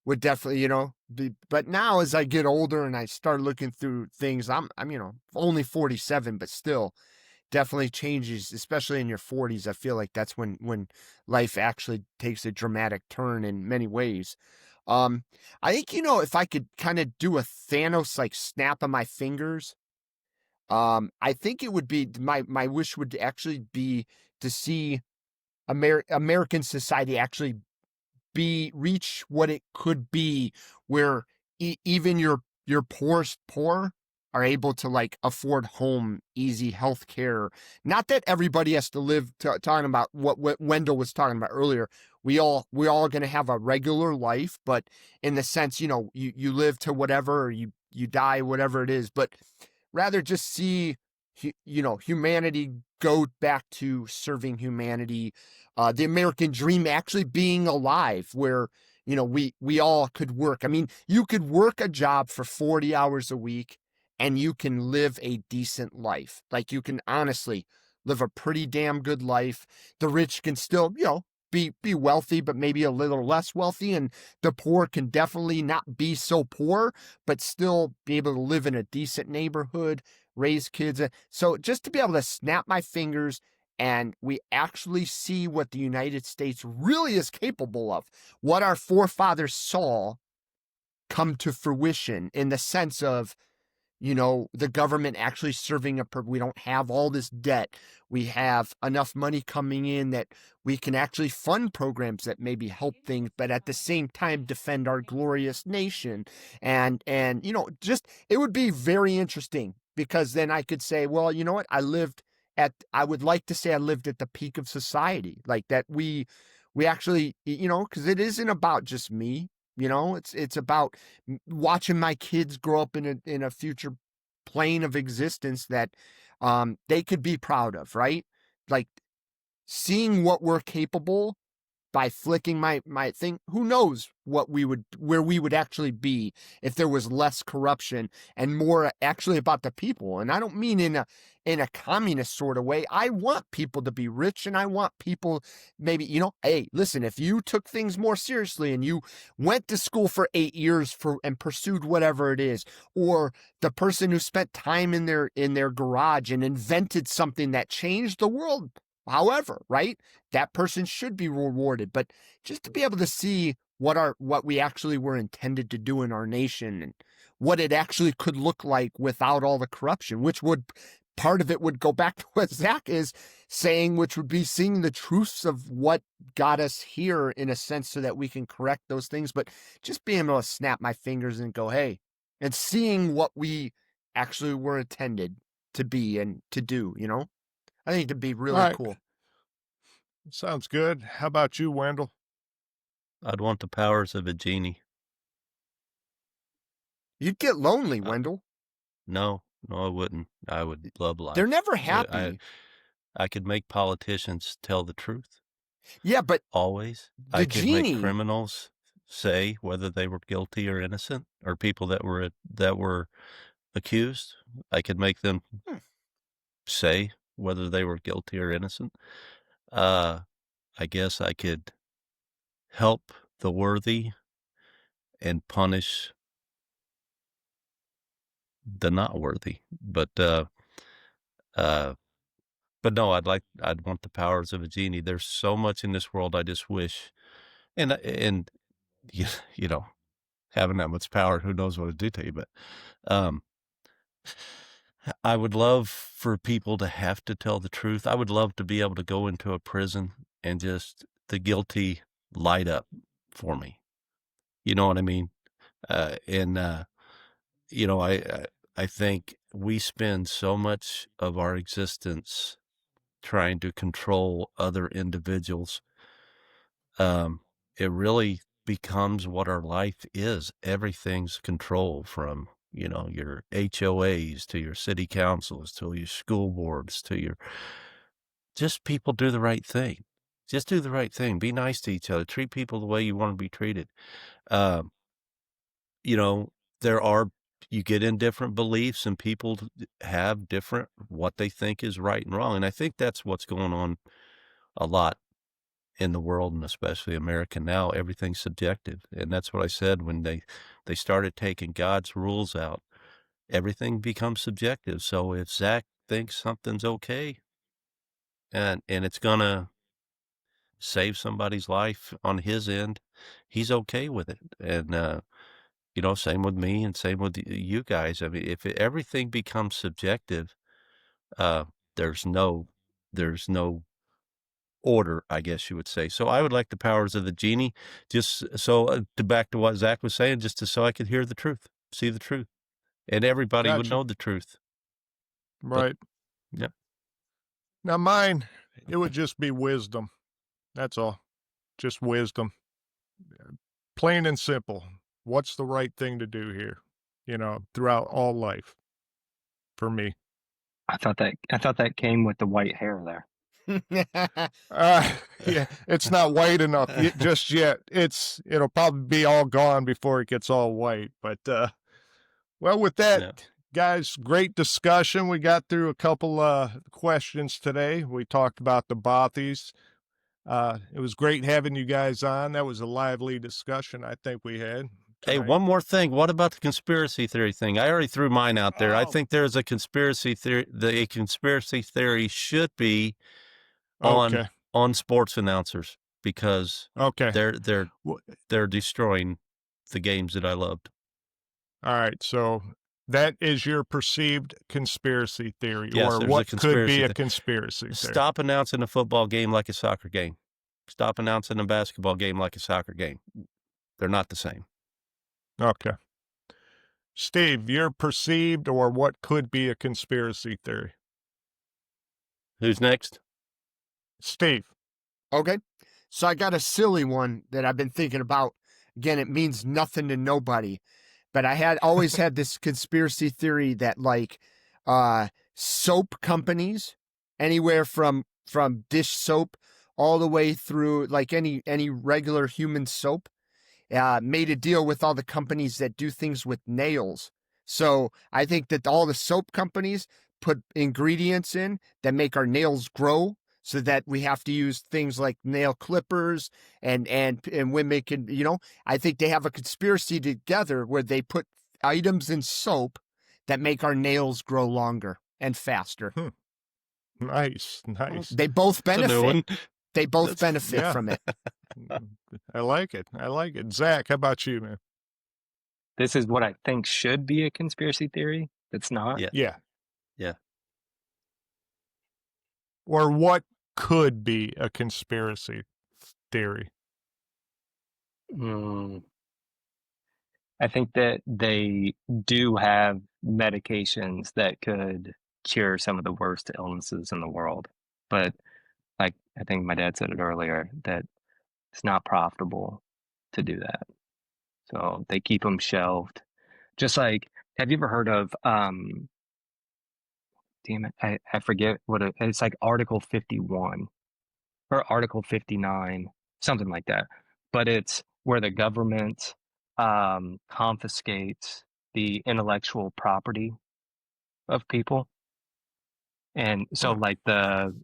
would definitely, be. But now as I get older and I start looking through things, I'm only 47, but still definitely changes, especially in your 40s. I feel like that's when life actually takes a dramatic turn in many ways. I think, if I could kind of do a Thanos like snap of my fingers, I think it would be my wish would actually be to see American society actually reach what it could be, where even your poorest poor are able to like afford home, easy health care. Not that everybody has to live talking about what Wendell was talking about earlier. We all going to have a regular life, but in the sense, you live to whatever, or you die, whatever it is, but rather just see humanity go back to serving humanity, the American dream actually being alive, where we all could work. I mean, you could work a job for 40 hours a week and you can live a decent life. Like, you can honestly live a pretty damn good life. The rich can still be wealthy, but maybe a little less wealthy, and the poor can definitely not be so poor but still be able to live in a decent neighborhood, raise kids. So just to be able to snap my fingers and we actually see what the United States really is capable of, what our forefathers saw, come to fruition in the sense of, you know, the government actually serving we don't have all this debt. We have enough money coming in that we can actually fund programs that maybe help things, but at the same time defend our glorious nation. And, you know, just, it would be very interesting, because then I could say, well, you know what? I would like to say I lived at the peak of society, like that we actually, you know, because it isn't about just me. You know, it's about watching my kids grow up in a future plane of existence that they could be proud of, right? Like seeing what we're capable by flicking my thing. Who knows where we would actually be if there was less corruption and more actually about the people. And I don't mean in a communist sort of way. I want people to be rich, and I want people, maybe, you know, hey, listen, if you took things more seriously and you went to school for 8 years and pursued whatever it is, or the person who spent time in their garage and invented something that changed the world, however, right? That person should be rewarded. But just to be able to see what we actually were intended to do in our nation, and what it actually could look like without all the corruption, which would, part of it would go back to what Zack is saying, which would be seeing the truths of what got us here in a sense, so that we can correct those things. But just being able to snap my fingers and go, hey, and seeing what we actually were intended to be and to do, you know? I think it'd be really Right. cool. Sounds good. How about you, Wendell? I'd want the powers of a genie. You'd get lonely, Wendell. No, I wouldn't. I would love life. They're never So happy. I could make politicians tell the truth. Yeah, but Always. the I could make genie, criminals say whether they were guilty or innocent, or people that were accused. I could make them say whether they were guilty or innocent. I guess I could help the worthy and punish the not worthy. But no, I'd want the powers of a genie. There's so much in this world I just wish, and you know, having that much power, who knows what it'd do to you, but I would love for people to have to tell the truth. I would love to be able to go into a prison and just the guilty light up for me. You know what I mean? You know, I think we spend so much of our existence trying to control other individuals. It really becomes what our life is. Everything's control, from, you know, your HOAs to your city councils to your school boards to your, just people do the right thing. Just do the right thing. Be nice to each other. Treat people the way you want to be treated. You know, you get in different beliefs, and people have different, what they think is right and wrong. And I think that's what's going on a lot in the world, and especially America now. Everything's subjective. And that's what I said when they started taking God's rules out. Everything becomes subjective. So if Zack thinks something's okay, and it's gonna save somebody's life on his end, he's okay with it. And you know, same with me, and same with you guys. I mean, if everything becomes subjective, there's no order, I guess you would say. So I would like the powers of the genie, just so back to what Zack was saying, just so I could hear the truth, see the truth, and everybody would Gotcha. know the truth. Right. Yeah. Now mine, it would just be wisdom. That's all. Just wisdom. Plain and simple. What's the right thing to do here? You know, throughout all life. For me. I thought that came with the white hair there. Yeah, it's not white enough just yet. It'll probably be all gone before it gets all white. But well, with that, Yeah. guys, great discussion. We got through a couple questions today. We talked about the bothies. It was great having you guys on. That was a lively discussion I think we had. Hey, tonight. one more thing. What about the conspiracy theory thing? I already threw mine out there. I Oh. think there's a conspiracy theory. A conspiracy theory should be on Okay. sports announcers, because Okay. they're destroying the games that I loved. All right, so that is your perceived conspiracy theory, Yes, or there's a what could be conspiracy a the conspiracy theory. Stop announcing a football game like a soccer game. Stop announcing a basketball game like a soccer game. They're not the same. Okay. Steve, your perceived or what could be a conspiracy theory. Who's next? Steve. Okay. So I got a silly one that I've been thinking about. Again, it means nothing to nobody, but I had always had this conspiracy theory that like soap companies, anywhere from dish soap all the way through like any regular human soap, made a deal with all the companies that do things with nails. So I think that all the soap companies put ingredients in that make our nails grow, so that we have to use things like nail clippers and women can, I think they have a conspiracy together where they put items in soap that make our nails grow longer and faster. Nice. They both That's a new one. benefit. They both benefit yeah. from it. I like it. Zach, how about you, man? This is what I think should be a conspiracy theory. That's not. Yeah. Yeah. Yeah. Or what could be a conspiracy theory? I think that they do have medications that could cure some of the worst illnesses in the world. But like I think my dad said it earlier, that it's not profitable to do that. So they keep them shelved. Just like, have you ever heard of, damn it, I forget what it's like Article 51 or Article 59, something like that. But it's where the government confiscates the intellectual property of people. And so like the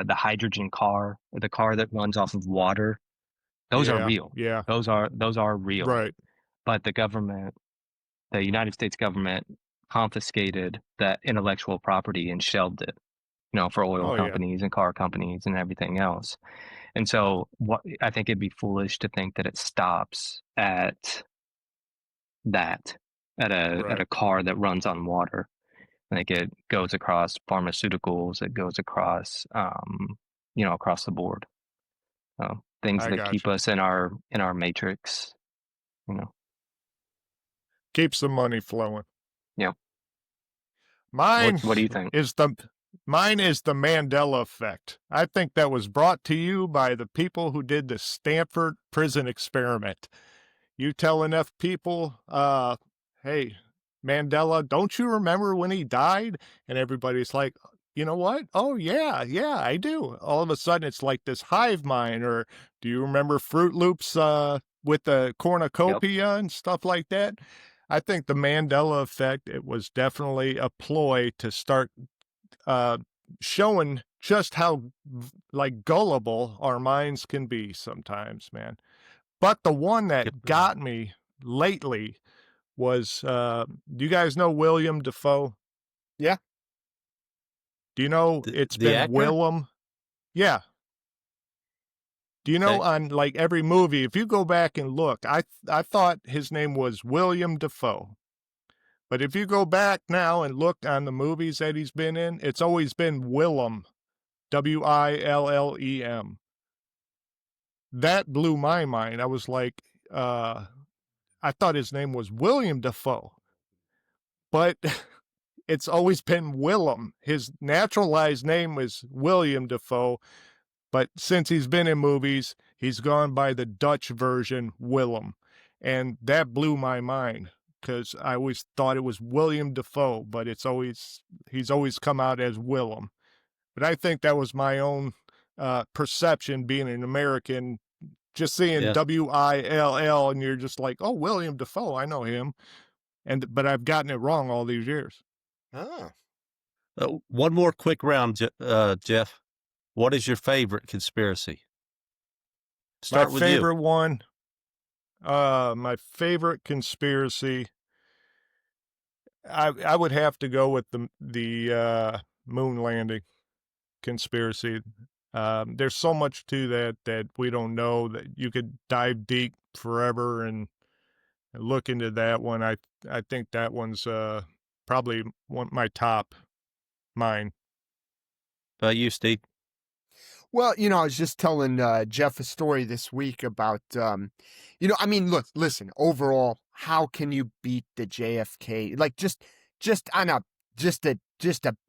hydrogen car, or the car that runs off of water, those are real. Yeah. Those are real. Right. But the United States government confiscated that intellectual property and shelved it, for oil companies and car companies and everything else. And so I think it'd be foolish to think that it stops at that, at a car that runs on water. I think it goes across pharmaceuticals, it goes across, across the board. Things that keep us in our matrix, Keeps the money flowing. Yeah. Mine, what do you think? Mine is the Mandela effect. I think that was brought to you by the people who did the Stanford prison experiment. You tell enough people, hey, Mandela, don't you remember when he died? And everybody's like, you know what? Oh, yeah, I do. All of a sudden, it's like this hive mind. Or do you remember Fruit Loops with the cornucopia and stuff like that? I think the Mandela effect, it was definitely a ploy to start showing just how like gullible our minds can be sometimes, man. But the one that got me lately was, do you guys know William Dafoe? Yeah. Do you know it's been actor? Willem? Yeah. Do you know on like every movie, if you go back and look, I thought his name was William Dafoe. But if you go back now and look on the movies that he's been in, it's always been Willem, Willem. That blew my mind. I was like, I thought his name was William Dafoe. But it's always been Willem. His naturalized name is William Dafoe. But since he's been in movies, he's gone by the Dutch version, Willem. And that blew my mind because I always thought it was William Dafoe, but he's always come out as Willem. But I think that was my own perception being an American, just seeing Will, and you're just like, oh, William Dafoe, I know him. But I've gotten it wrong all these years. Oh. One more quick round, Jeff. What is your favorite conspiracy? Start with you. My favorite one, my favorite conspiracy, I would have to go with the moon landing conspiracy. There's so much to that we don't know, that you could dive deep forever, and look into that one. I think that one's probably my top mine. You, Steve? Well, I was just telling Jeff a story this week about, I mean, look, listen, overall, how can you beat the JFK? Like just on just a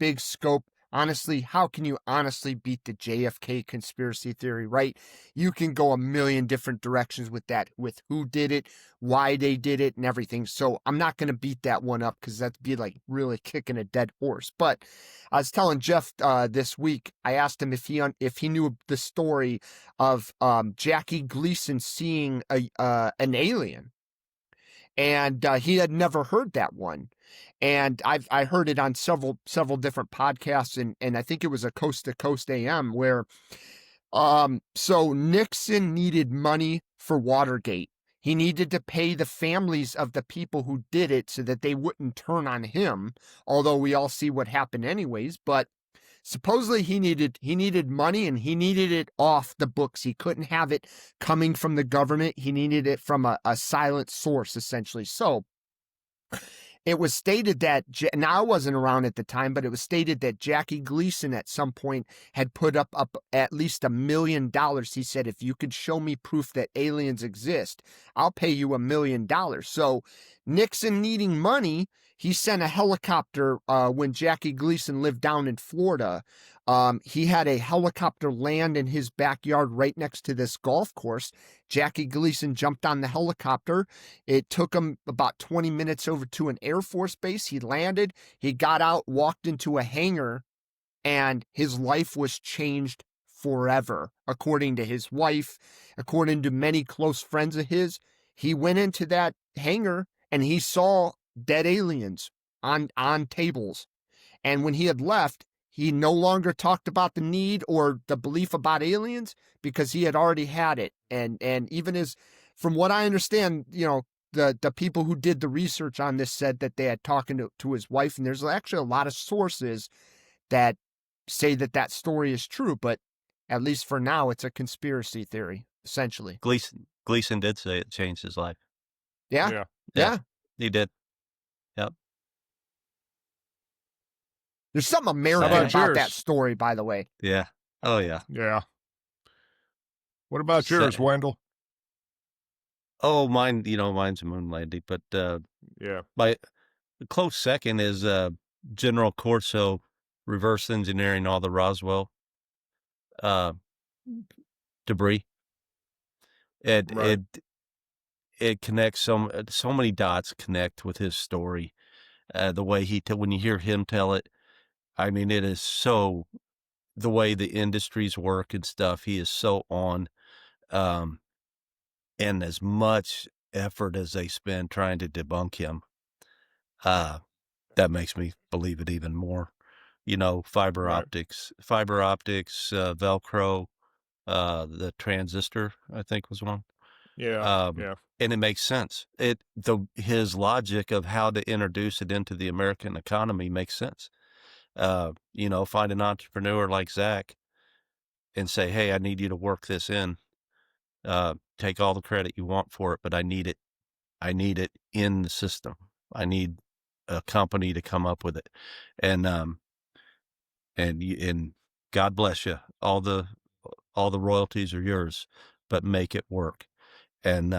big scope. Honestly, how can you honestly beat the JFK conspiracy theory, right? You can go a million different directions with that, with who did it, why they did it, and everything. So I'm not going to beat that one up because that'd be like really kicking a dead horse. But I was telling Jeff this week, I asked him if he knew the story of Jackie Gleason seeing an alien, and he had never heard that one. And I heard it on several different podcasts, and I think it was a Coast to Coast AM where so Nixon needed money for Watergate. He needed to pay the families of the people who did it so that they wouldn't turn on him, although we all see what happened anyways. But supposedly he needed money, and he needed it off the books. He couldn't have it coming from the government. He needed it from a silent source, essentially. So it was stated that, now I wasn't around at the time, but it was stated that Jackie Gleason at some point had put up at least $1 million. He said, if you could show me proof that aliens exist, I'll pay you $1 million. So Nixon needing money, he sent a helicopter when Jackie Gleason lived down in Florida. He had a helicopter land in his backyard right next to this golf course. Jackie Gleason jumped on the helicopter. It took him about 20 minutes over to an Air Force base. He landed, he got out, walked into a hangar, and his life was changed forever. According to his wife, according to many close friends of his, he went into that hangar and he saw dead aliens on tables. And when he had left, he no longer talked about the need or the belief about aliens because he had already had it. And even from what I understand, the people who did the research on this said that they had talking to his wife, and there's actually a lot of sources that say that story is true, but at least for now, it's a conspiracy theory, essentially. Gleason did say it changed his life. Yeah. He did. Yep. There's something American about that story, by the way. Yeah. Oh, yeah. Yeah. What about yours, Wendell? Oh, mine's a moon landing, but yeah, my close second is General Corso reverse engineering all the Roswell debris. It connects so many dots connect with his story. The way when you hear him tell it, I mean, it is so the way the industries work and stuff. He is so on, and as much effort as they spend trying to debunk him, that makes me believe it even more. Fiber optics, Velcro, the transistor, I think was one. Yeah. And it makes sense. His logic of how to introduce it into the American economy makes sense. Find an entrepreneur like Zack and say, hey, I need you to work this in. Take all the credit you want for it, but I need it in the system. I need a company to come up with it. And God bless you. All the royalties are yours, but make it work. And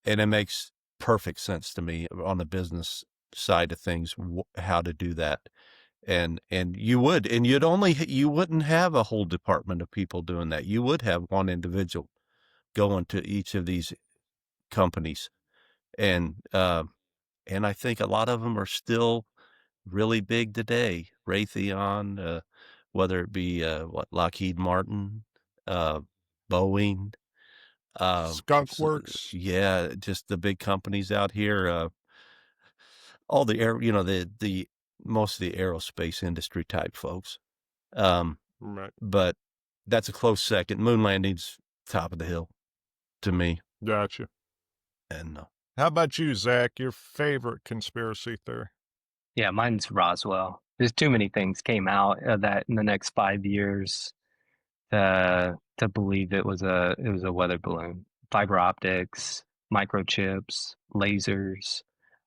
it makes perfect sense to me on the business side of things, how to do that. And you wouldn't have a whole department of people doing that. You would have one individual going to each of these companies. And I think a lot of them are still really big today. Raytheon, whether it be Lockheed Martin, Boeing, Skunk Works. Yeah, just the big companies out here. All the the most of the aerospace industry type folks. Right. But that's a close second. Moon landing's top of the hill to me. Gotcha. And how about you, Zack? Your favorite conspiracy theory? Yeah, mine's Roswell. There's too many things came out that in the next 5 years to believe it was a weather balloon. Fiber optics, microchips, lasers,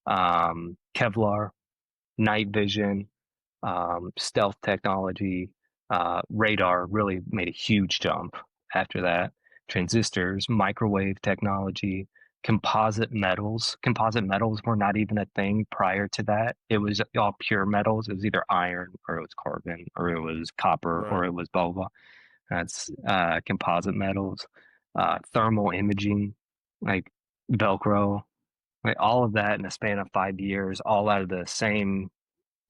Kevlar, night vision, stealth technology, radar really made a huge jump after that. Transistors, microwave technology, composite metals. Composite metals were not even a thing prior to that. It was all pure metals. It was either iron or it was carbon or it was copper Right. or it was bothie. That's composite metals. Thermal imaging, like Velcro, like all of that in a span of 5 years, all out of the same,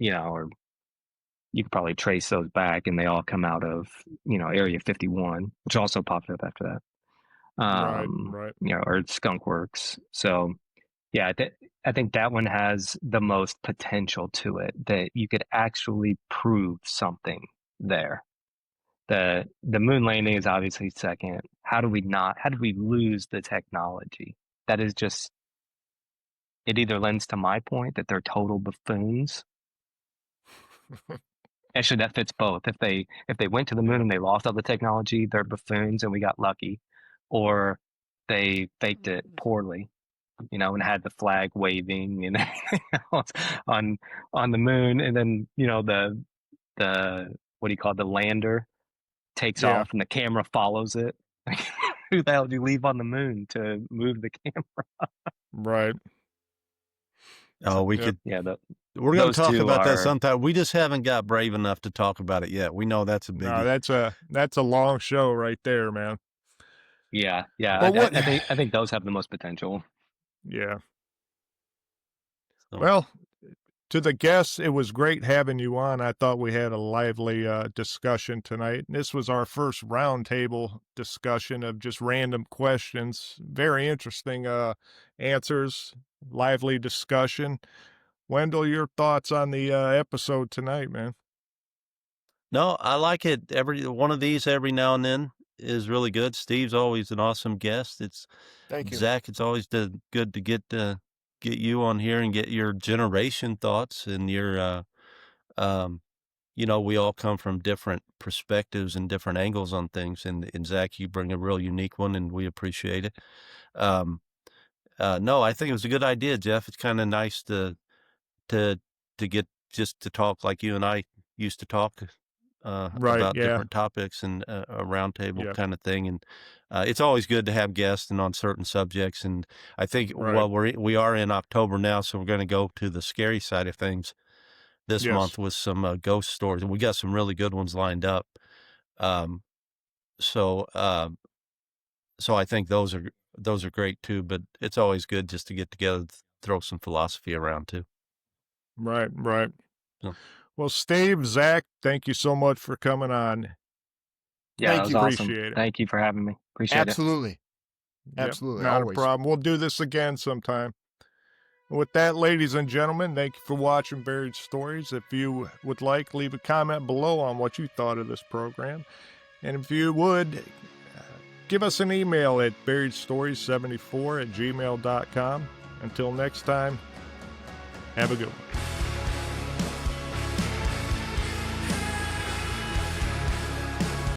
or you could probably trace those back, and they all come out of Area 51, which also popped up after that. Right. Or Skunk Works. So yeah, I think that one has the most potential to it, that you could actually prove something there. The moon landing is obviously second. How did we lose the technology? That is just, it either lends to my point that they're total buffoons. Actually, that fits both. If they went to the moon and they lost all the technology, they're buffoons and we got lucky, or they faked it poorly, and had the flag waving and everything else on the moon, and then the what do you call it, the lander takes Yeah. off and the camera follows it. Who the hell do you leave on the moon to move the camera? Right. Oh, we Yep. could. Yeah, We're going those to talk two about that are- sometime. We just haven't got brave enough to talk about it yet. We know that's a biggie. No, that's a long show right there, man. yeah. Well, I think those have the most potential. Yeah. So- Well, to the guests, it was great having you on. I thought we had a lively discussion tonight. This was our first roundtable discussion of just random questions. Very interesting answers, lively discussion. Wendell, your thoughts on the episode tonight, man? No, I like it. Every one of these every now and then is really good. Steve's always an awesome guest. Thank you. Zack, it's always good to get you on here and get your generation thoughts and your we all come from different perspectives and different angles on things, and Zack, you bring a real unique one, and we appreciate it. No, I think it was a good idea, Jeff. It's kind of nice to get just to talk like you and I used to talk Right, about yeah. different topics and a roundtable Yep. kind of thing. And it's always good to have guests and on certain subjects. And I think Right. we are in October now, so we're going to go to the scary side of things this Yes. month with some ghost stories. And we got some really good ones lined up. So I think those are great too. But it's always good just to get together, throw some philosophy around too. Right. So- Well, Steve, Zack, thank you so much for coming on. Yeah, Thank that was you. awesome. Appreciate it. Thank you for having me. Appreciate it. Absolutely. Yep, Absolutely. not Always. a problem. We'll do this again sometime. With that, ladies and gentlemen, thank you for watching Buried Stories. If you would like, leave a comment below on what you thought of this program. And if you would, give us an email at buriedstories74@gmail.com. Until next time, have a good one.